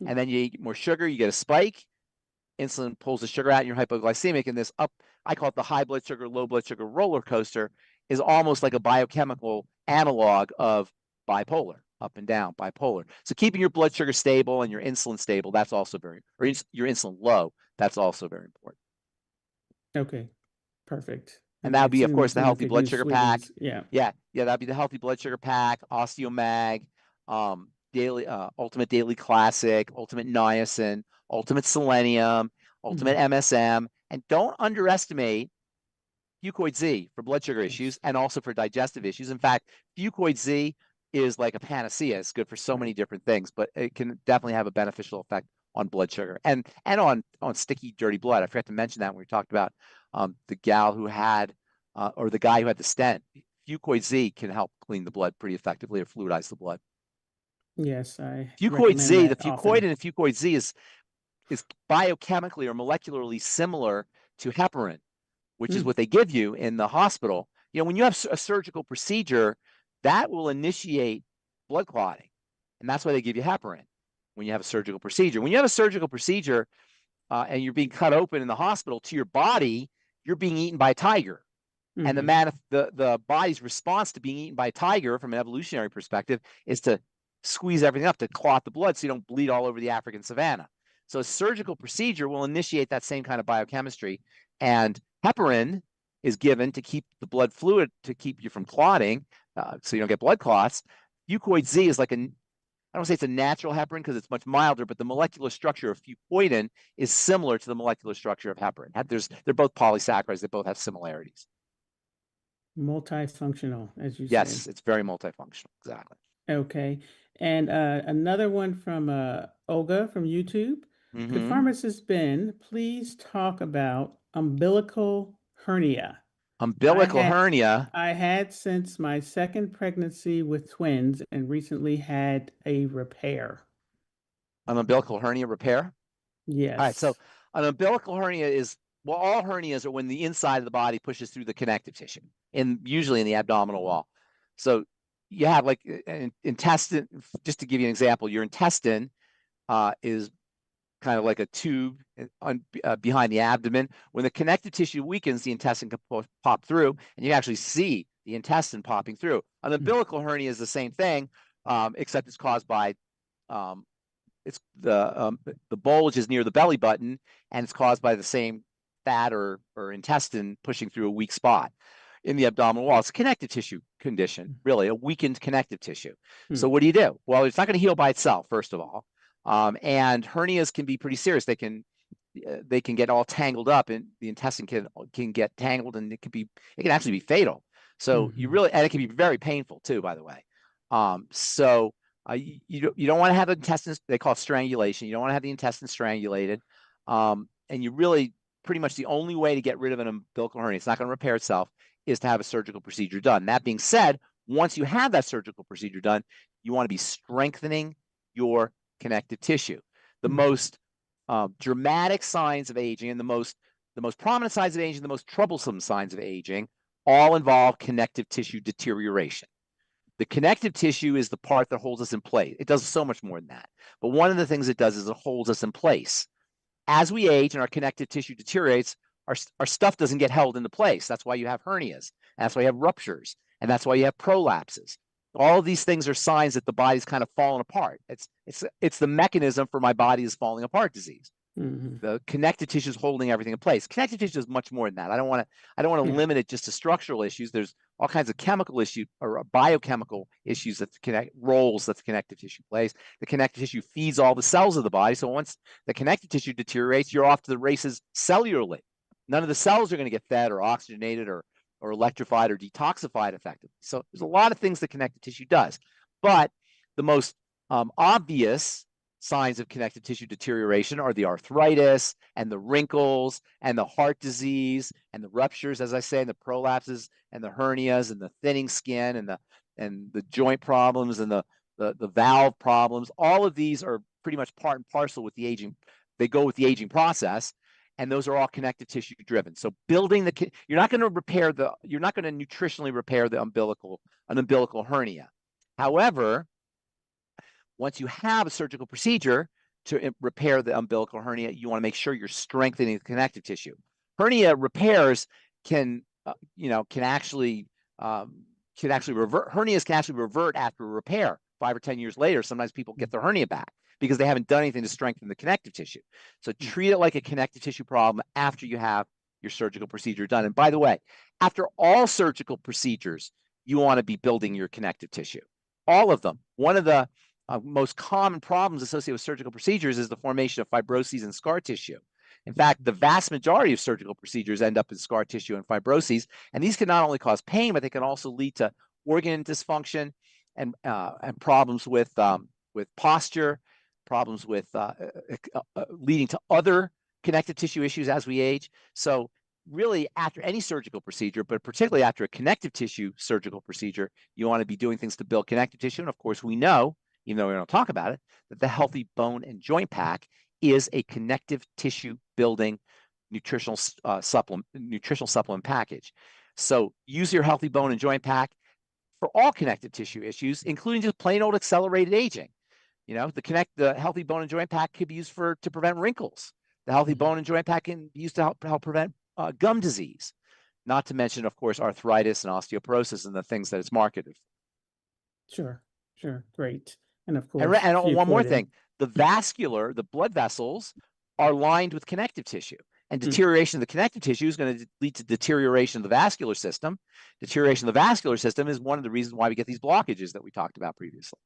And then you eat more sugar, you get a spike, insulin pulls the sugar out, and you're hypoglycemic. And this I call it the high blood sugar, low blood sugar roller coaster, is almost like a biochemical analog of bipolar, up and down, bipolar. So keeping your blood sugar stable and your insulin stable, that's also or your insulin low, that's also very important. Okay, perfect. And that would be, of course, the healthy blood sugar pack. Yeah, that'd be the healthy blood sugar pack, Osteo-mag, daily, Ultimate Daily Classic, Ultimate Niacin, Ultimate Selenium, Ultimate MSM, and don't underestimate FucoidZ for blood sugar issues and also for digestive issues. In fact, FucoidZ is like a panacea. It's good for so many different things, but it can definitely have a beneficial effect on blood sugar and on sticky, dirty blood. I forgot to mention that when we talked about the gal who had, or the guy who had the stent. FucoidZ can help clean the blood pretty effectively or fluidize the blood. Yes, I FucoidZ, the Fucoid Fucoid and FucoidZ is biochemically or molecularly similar to heparin, which is what they give you in the hospital. When you have a surgical procedure, that will initiate blood clotting, and that's why they give you heparin when you have a surgical procedure. When you have a surgical procedure and you're being cut open in the hospital, to your body, you're being eaten by a tiger. And the body's response to being eaten by a tiger from an evolutionary perspective is to squeeze everything up to clot the blood so you don't bleed all over the African savannah. So a surgical procedure will initiate that same kind of biochemistry. And heparin is given to keep the blood fluid, to keep you from clotting, so you don't get blood clots. FucoidZ is like I don't say it's a natural heparin because it's much milder, but the molecular structure of fucoidin is similar to the molecular structure of heparin. They're both polysaccharides. They both have similarities. Multifunctional, as you say. Yes, it's very multifunctional. Exactly. Okay. And another one from Olga from YouTube. Could Pharmacist Ben please talk about umbilical hernia? Umbilical hernia. I had since my second pregnancy with twins and recently had a repair. An umbilical hernia repair? Yes. All right. So an umbilical hernia is, well, all hernias are when the inside of the body pushes through the connective tissue, usually in the abdominal wall. So you have like an intestine, just to give you an example, your intestine is kind of like a tube behind the abdomen. When the connective tissue weakens, the intestine can pop through, and you actually see the intestine popping through. An umbilical hernia is the same thing, except it's caused by it's the bulge is near the belly button, and it's caused by the same fat or intestine pushing through a weak spot in the abdominal wall. It's a connective tissue condition, really, a weakened connective tissue. So what do? Well, it's not going to heal by itself, first of all. And hernias can be pretty serious. They can get all tangled up, and the intestine can get tangled, and it can actually be fatal. So and it can be very painful too, by the way. You don't want to have the intestines, they call it strangulation. You don't want to have the intestine strangulated. And you really, pretty much the only way to get rid of an umbilical hernia, it's not going to repair itself, is to have a surgical procedure done. That being said, once you have that surgical procedure done, you want to be strengthening your connective tissue. The most dramatic signs of aging and the most prominent signs of aging, the most troublesome signs of aging, all involve connective tissue deterioration. The connective tissue is the part that holds us in place. It does so much more than that. But one of the things it does is it holds us in place. As we age and our connective tissue deteriorates, our stuff doesn't get held into place. That's why you have hernias. That's why you have ruptures. And that's why you have prolapses. All of these things are signs that the body's kind of falling apart. It's the mechanism for my body is falling apart disease. The connective tissue is holding everything in place. Connective tissue is much more than that. I don't want to limit it just to structural issues. There's all kinds of chemical issues or biochemical issues roles that the connective tissue plays. The connective tissue feeds all the cells of the body. So once the connective tissue deteriorates, you're off to the races cellularly. None of the cells are going to get fed or oxygenated or electrified or detoxified effectively. So there's a lot of things that connective tissue does. But the most obvious signs of connective tissue deterioration are the arthritis and the wrinkles and the heart disease and the ruptures, as I say, and the prolapses and the hernias and the thinning skin and the joint problems and the valve problems. All of these are pretty much part and parcel with the aging. They go with the aging process, and those are all connective tissue driven. So building you're not going to nutritionally repair an umbilical hernia. However, once you have a surgical procedure to repair the umbilical hernia, you want to make sure you're strengthening the connective tissue. Hernia repairs can actually revert. Hernias can actually revert after a repair 5 or 10 years later. Sometimes people get their hernia back because they haven't done anything to strengthen the connective tissue. So treat it like a connective tissue problem after you have your surgical procedure done. And by the way, after all surgical procedures, you want to be building your connective tissue. All of them. One of the most common problems associated with surgical procedures is the formation of fibroses and scar tissue. In fact, the vast majority of surgical procedures end up in scar tissue and fibroses, and these can not only cause pain, but they can also lead to organ dysfunction and problems with posture, problems with leading to other connective tissue issues as we age. So really, after any surgical procedure, but particularly after a connective tissue surgical procedure, you want to be doing things to build connective tissue. And of course, we know, even though we don't talk about it, that the Healthy Bone and Joint Pack is a connective tissue building nutritional supplement package. So use your Healthy Bone and Joint Pack for all connective tissue issues, including just plain old accelerated aging. The Healthy Bone and Joint Pack could be used to prevent wrinkles. The Healthy Bone and Joint Pack can be used to help prevent gum disease, not to mention, of course, arthritis and osteoporosis and the things that it's marketed for. Sure, great. And of course, and one more thing, the blood vessels are lined with connective tissue, and deterioration of the connective tissue is going to lead to deterioration of the vascular system. Deterioration of the vascular system is one of the reasons why we get these blockages that we talked about previously.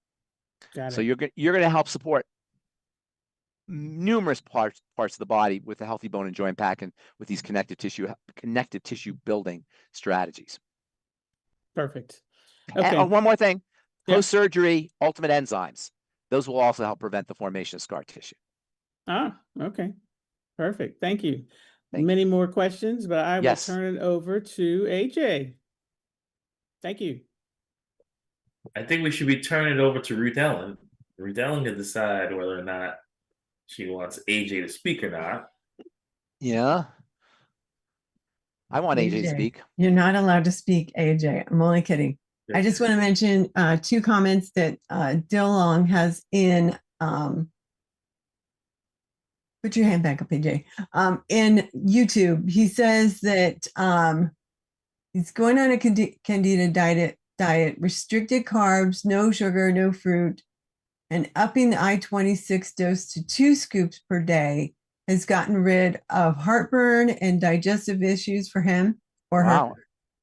So you're going to help support numerous parts of the body with the Healthy Bone and Joint Pack and with these connective tissue building strategies. Perfect. Okay. And one more thing. Post-surgery, ultimate enzymes. Those will also help prevent the formation of scar tissue. Okay. Perfect. Thank you. many more questions, but I will Yes. turn it over to AJ. Thank you. I think we should be turning it over to Ruth Ellen. Ruth Ellen can decide whether or not she wants AJ to speak or not. Yeah. I want AJ to speak. You're not allowed to speak, AJ. I'm only kidding. I just want to mention 2 comments that Dillong has in. Put your hand back up, AJ. In YouTube, he says that he's going on a candida diet, restricted carbs, no sugar, no fruit, and upping the I-26 dose to 2 scoops per day has gotten rid of heartburn and digestive issues for him or her.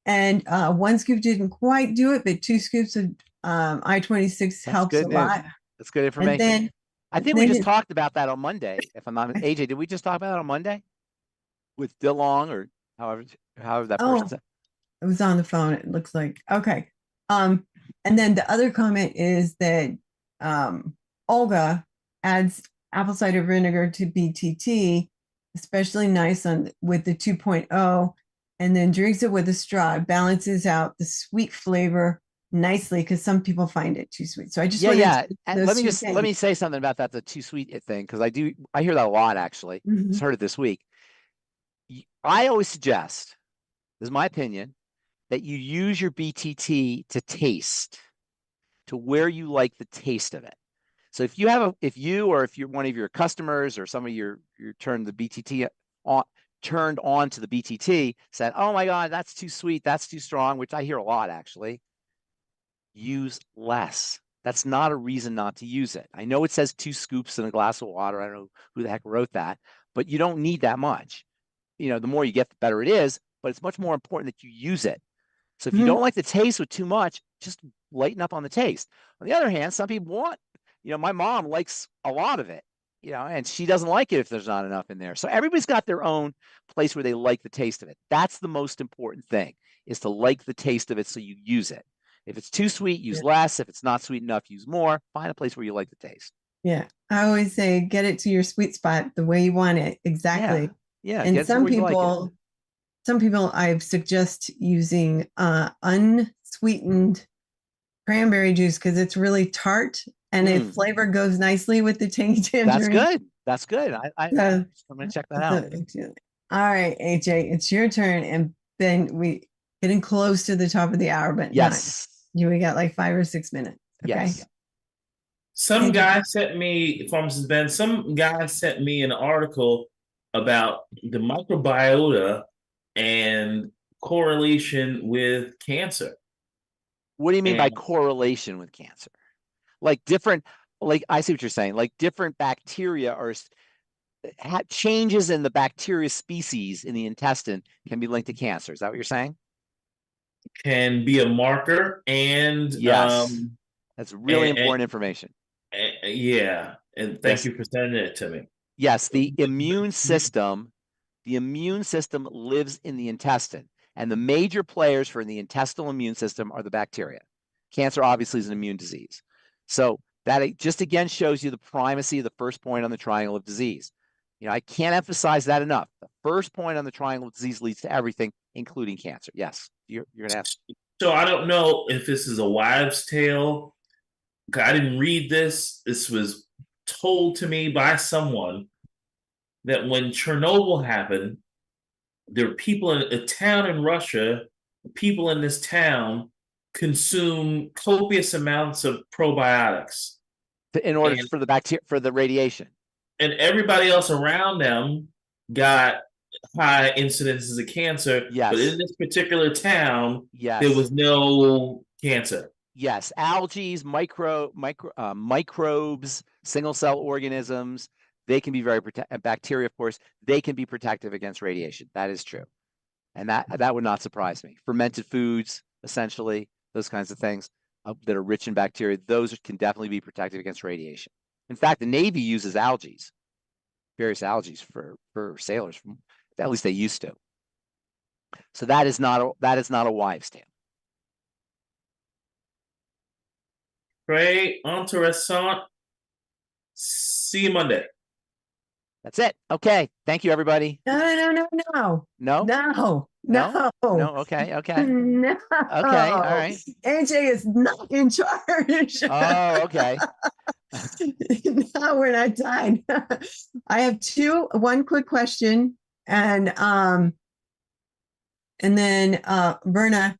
And 1 scoop didn't quite do it, but 2 scoops of I-26 helps a lot. That's good information. And then, I think we just talked about that on Monday. If I'm not AJ, did we just talk about that on Monday with Dillong or however that person said? It was on the phone. It looks like okay. And then the other comment is that Olga adds apple cider vinegar to BTT, especially nice with the 2.0, and then drinks it with a straw. It balances out the sweet flavor nicely because some people find it too sweet. So I just And let me say something about that, the too sweet thing, because I hear that a lot actually. Just heard it this week. I always suggest, this is my opinion, that you use your BTT to taste to where you like the taste of it. So if you're one of your customers or some of your turned the BTT on, turned on to the BTT, said, "Oh my God, that's too sweet, that's too strong," which I hear a lot actually. Use less. That's not a reason not to use it. I know it says 2 scoops in a glass of water. I don't know who the heck wrote that, but you don't need that much. The more you get, the better it is, but it's much more important that you use it. So if you don't like the taste with too much, just lighten up on the taste. On the other hand, some people want, my mom likes a lot of it, and she doesn't like it if there's not enough in there. So everybody's got their own place where they like the taste of it. That's the most important thing, is to like the taste of it so you use it. If it's too sweet, use less. If it's not sweet enough, use more. Find a place where you like the taste. Yeah. I always say, get it to your sweet spot the way you want it. Exactly. Yeah. And some people I suggest using unsweetened cranberry juice because it's really tart and its flavor goes nicely with the tangy tangerine. That's good. I'm going to check that out. All right, AJ, it's your turn. And Ben, we getting close to the top of the hour, but we got like 5 or 6 minutes. Okay. Yes. Some guy sent me, Pharmacist Ben, an article about the microbiota and correlation with cancer. What do you mean by correlation with cancer? I see what you're saying. Like different bacteria or changes in the bacteria species in the intestine can be linked to cancer. Is that what you're saying? Can be a marker, and yes, that's really important information. And thank you for sending it to me. Yes, the immune system lives in the intestine, and the major players for the intestinal immune system are the bacteria. Cancer obviously is an immune disease. So that just again shows you the primacy of the first point on the triangle of disease. I can't emphasize that enough. The first point on the triangle of disease leads to everything, including cancer. Yes, you're going to have. So I don't know if this is a wives' tale. I didn't read this. This was told to me by someone that when Chernobyl happened, there were people in a town in Russia, people in this town consume copious amounts of probiotics in order for the radiation. And everybody else around them got high incidences of cancer. Yes. But in this particular town, there was no cancer. Yes. Algae, microbes, single cell organisms, they can be very protective. Bacteria, of course, they can be protective against radiation. That is true. And that would not surprise me. Fermented foods, essentially, those kinds of things that are rich in bacteria, those can definitely be protective against radiation. In fact, the Navy uses algae, various algae for sailors. At least they used to. So that is not a wives' tale. Très intéressant. See you Monday. That's it. Okay. Thank you, everybody. No. Okay. No. Okay. All right. AJ is not in charge. Oh, okay. No, we're not done. I have one quick question, and then Verna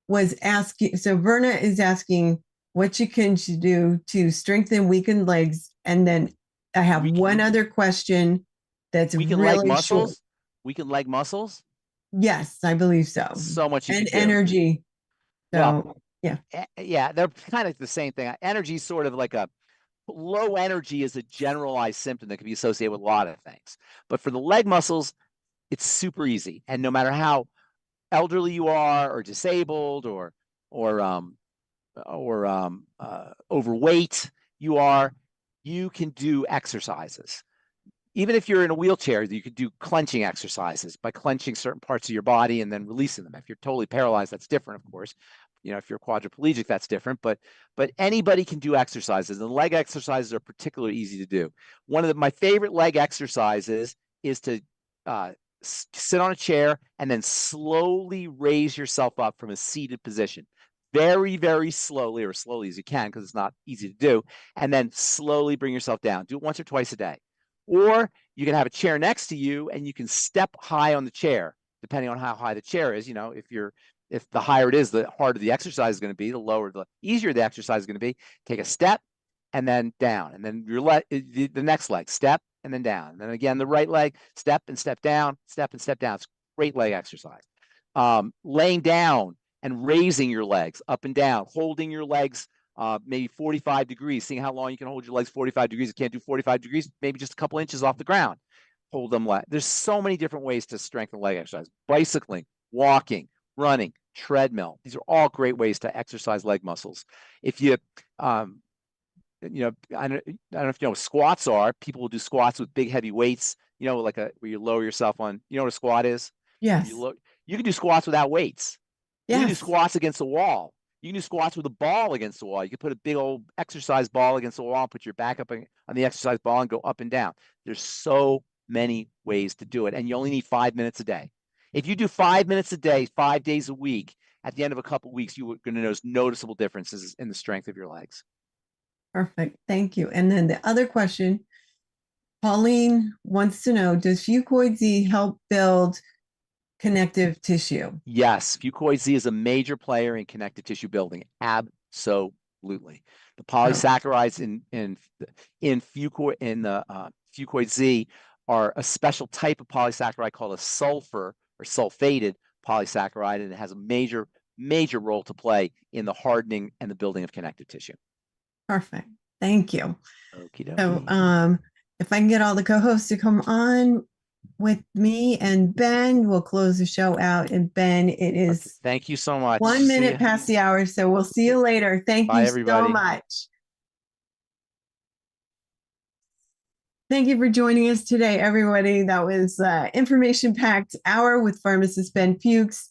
was asking. So Verna is asking what you can do to strengthen weakened legs, and then I have one other question that's weakened really leg muscles. short. Weakened leg muscles. Yes, I believe so. So much you and can do. Energy. So well, yeah, yeah, they're kind of the same thing. Energy is sort of like a low energy is a generalized symptom that can be associated with a lot of things. But for the leg muscles, it's super easy. And no matter how elderly you are, or disabled, or overweight you are, you can do exercises. Even if you're in a wheelchair, you could do clenching exercises by clenching certain parts of your body and then releasing them. If you're totally paralyzed, that's different, of course. If you're quadriplegic, that's different. But anybody can do exercises, and leg exercises are particularly easy to do. One of my favorite leg exercises is to sit on a chair and then slowly raise yourself up from a seated position. Very, very slowly, or as slowly as you can, because it's not easy to do. And then slowly bring yourself down. Do it once or twice a day. Or you can have a chair next to you and you can step high on the chair, depending on how high the chair is. If the higher it is, the harder the exercise is going to be, the easier the exercise is going to be. Take a step and then down. And then the next leg, step and then down. And then again, the right leg, step and step down, step and step down. It's great leg exercise. Laying down and raising your legs up and down, holding your legs maybe 45 degrees, seeing how long you can hold your legs 45 degrees. You can't do 45 degrees, maybe just a couple inches off the ground. Hold them. There's so many different ways to strengthen leg exercise. Bicycling, walking, running, treadmill. These are all great ways to exercise leg muscles. If you, I don't know if you know what squats are. People will do squats with big heavy weights, like where you lower yourself on, you know what a squat is? Yes. You can do squats without weights. Yes. You can do squats against the wall. You can do squats with a ball against the wall. You can put a big old exercise ball against the wall and put your back up on the exercise ball and go up and down. There's so many ways to do it, and you only need 5 minutes a day. If you do 5 minutes a day, 5 days a week, at the end of a couple of weeks, you're going to notice noticeable differences in the strength of your legs. Perfect. Thank you. And then the other question, Pauline wants to know, does FucoidZ help build connective tissue? Yes, FucoidZ is a major player in connective tissue building. Absolutely. The polysaccharides in FucoidZ are a special type of polysaccharide called a sulfur or sulfated polysaccharide, and it has a major role to play in the hardening and the building of connective tissue. Perfect. Thank you. Okie dokie. So if I can get all the co-hosts to come on with me and Ben, we'll close the show out. And Ben, it is okay. Thank you so much. 1 minute past the hour, so we'll see you later. Thank you everybody. so much. Thank you for joining us today, everybody. That was information-packed hour with Pharmacist Ben Fuchs,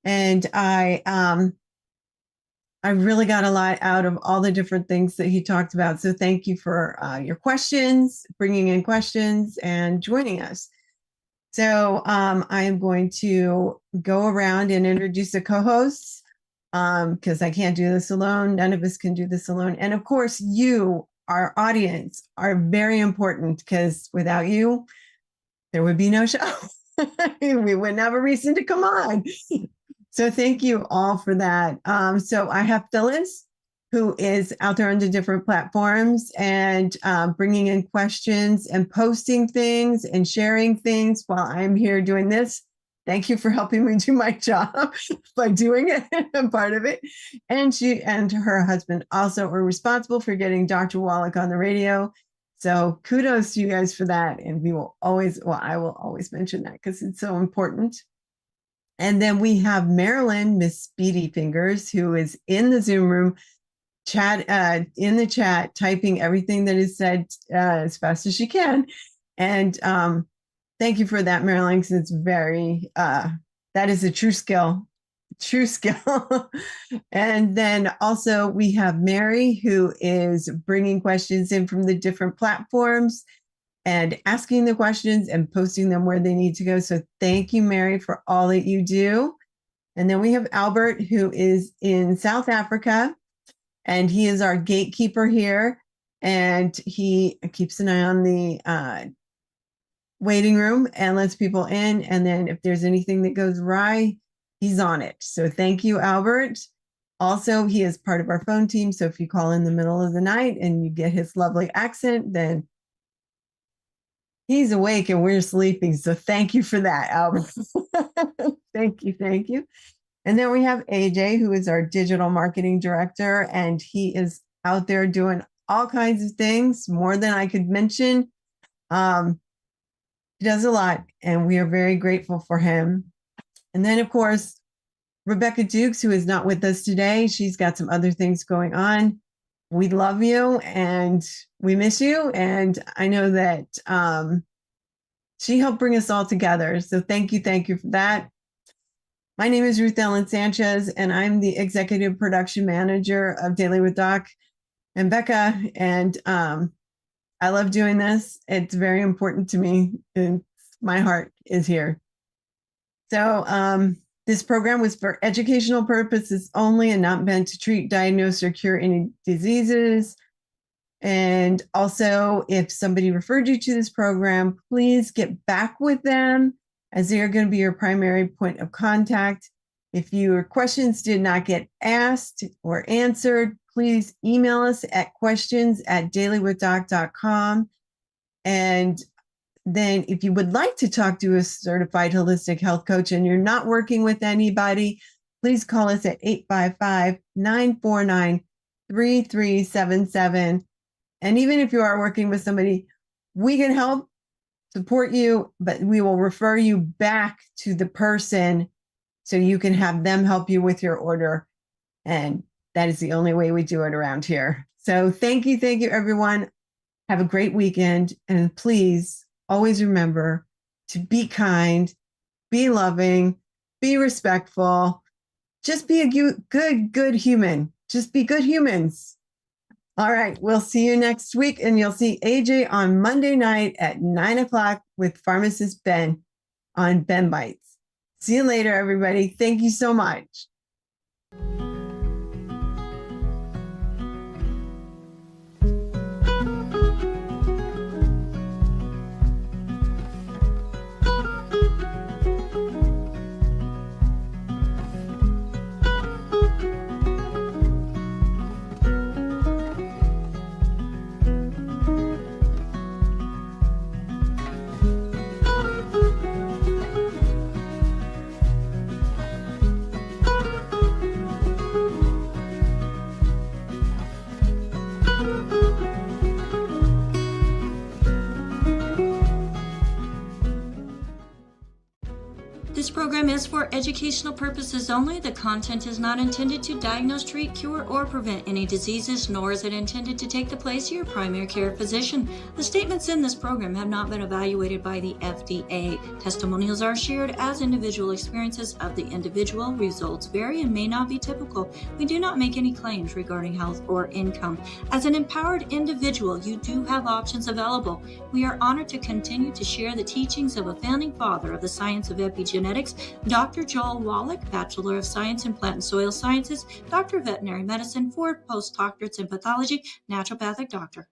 and I really got a lot out of all the different things that he talked about. So thank you for your questions, bringing in questions, and joining us. So I am going to go around and introduce the co-hosts because I can't do this alone. None of us can do this alone. And of course, you, our audience, are very important because without you, there would be no show. We wouldn't have a reason to come on. So thank you all for that. So I have Phyllis, who is out there on the different platforms and bringing in questions and posting things and sharing things while I'm here doing this. Thank you for helping me do my job by doing it, part of it. And she and her husband also are responsible for getting Dr. Wallach on the radio. So kudos to you guys for that. And we will always, I will always mention that because it's so important. And then we have Marilyn, Miss Speedy Fingers, who is in the Zoom room, in the chat, typing everything that is said as fast as she can. And thank you for that, Marilyn, because it's very, that is a true skill. And then also we have Mary, who is bringing questions in from the different platforms. and asking the questions and posting them where they need to go. So thank you, Mary, for all that you do. And then we have Albert, who is in South Africa, and he is our gatekeeper here. And he keeps an eye on the waiting room and lets people in. And then if there's anything that goes awry, he's on it. So thank you, Albert. Also, he is part of our phone team. So if you call in the middle of the night and you get his lovely accent, then he's awake and we're sleeping. So thank you for that, Albert. Thank you. Thank you. And then we have AJ, who is our digital marketing director, and he is out there doing all kinds of things, more than I could mention. He does a lot, and we are very grateful for him. And then, of course, Rebecca Dukes, who is not with us today. She's got some other things going on. We love you, and we miss you. And I know that she helped bring us all together. So thank you for that. My name is Ruth Ellen Sanchez, and I'm the executive production manager of Daily with Doc and Becca. And I love doing this. It's very important to me, and my heart is here. So this program was for educational purposes only and not meant to treat, diagnose, or cure any diseases. And also, if somebody referred you to this program, please get back with them, as they are going to be your primary point of contact. If your questions did not get asked or answered, please email us at questions@dailywithdoc.com. And then if you would like to talk to a certified holistic health coach and you're not working with anybody, please call us at 855-949-3377. And even if you are working with somebody, we can help support you, but we will refer you back to the person so you can have them help you with your order. And that is the only way we do it around here. So thank you, everyone. Have a great weekend. And please always remember to be kind, be loving, be respectful. Just be a good human. Just be good humans. All right, we'll see you next week, and you'll see AJ on Monday night at 9 o'clock with Pharmacist Ben on Ben Bites. See you later, everybody. Thank you so much. This program is for educational purposes only. The content is not intended to diagnose, treat, cure, or prevent any diseases, nor is it intended to take the place of your primary care physician. The statements in this program have not been evaluated by the FDA. Testimonials are shared as individual experiences of the individual. Results vary and may not be typical. We do not make any claims regarding health or income. As an empowered individual, you do have options available. We are honored to continue to share the teachings of a founding father of the science of epigenetics, Dr. Joel Wallach, Bachelor of Science in Plant and Soil Sciences, Doctor of Veterinary Medicine, 4 postdoctorates in Pathology, Naturopathic Doctor.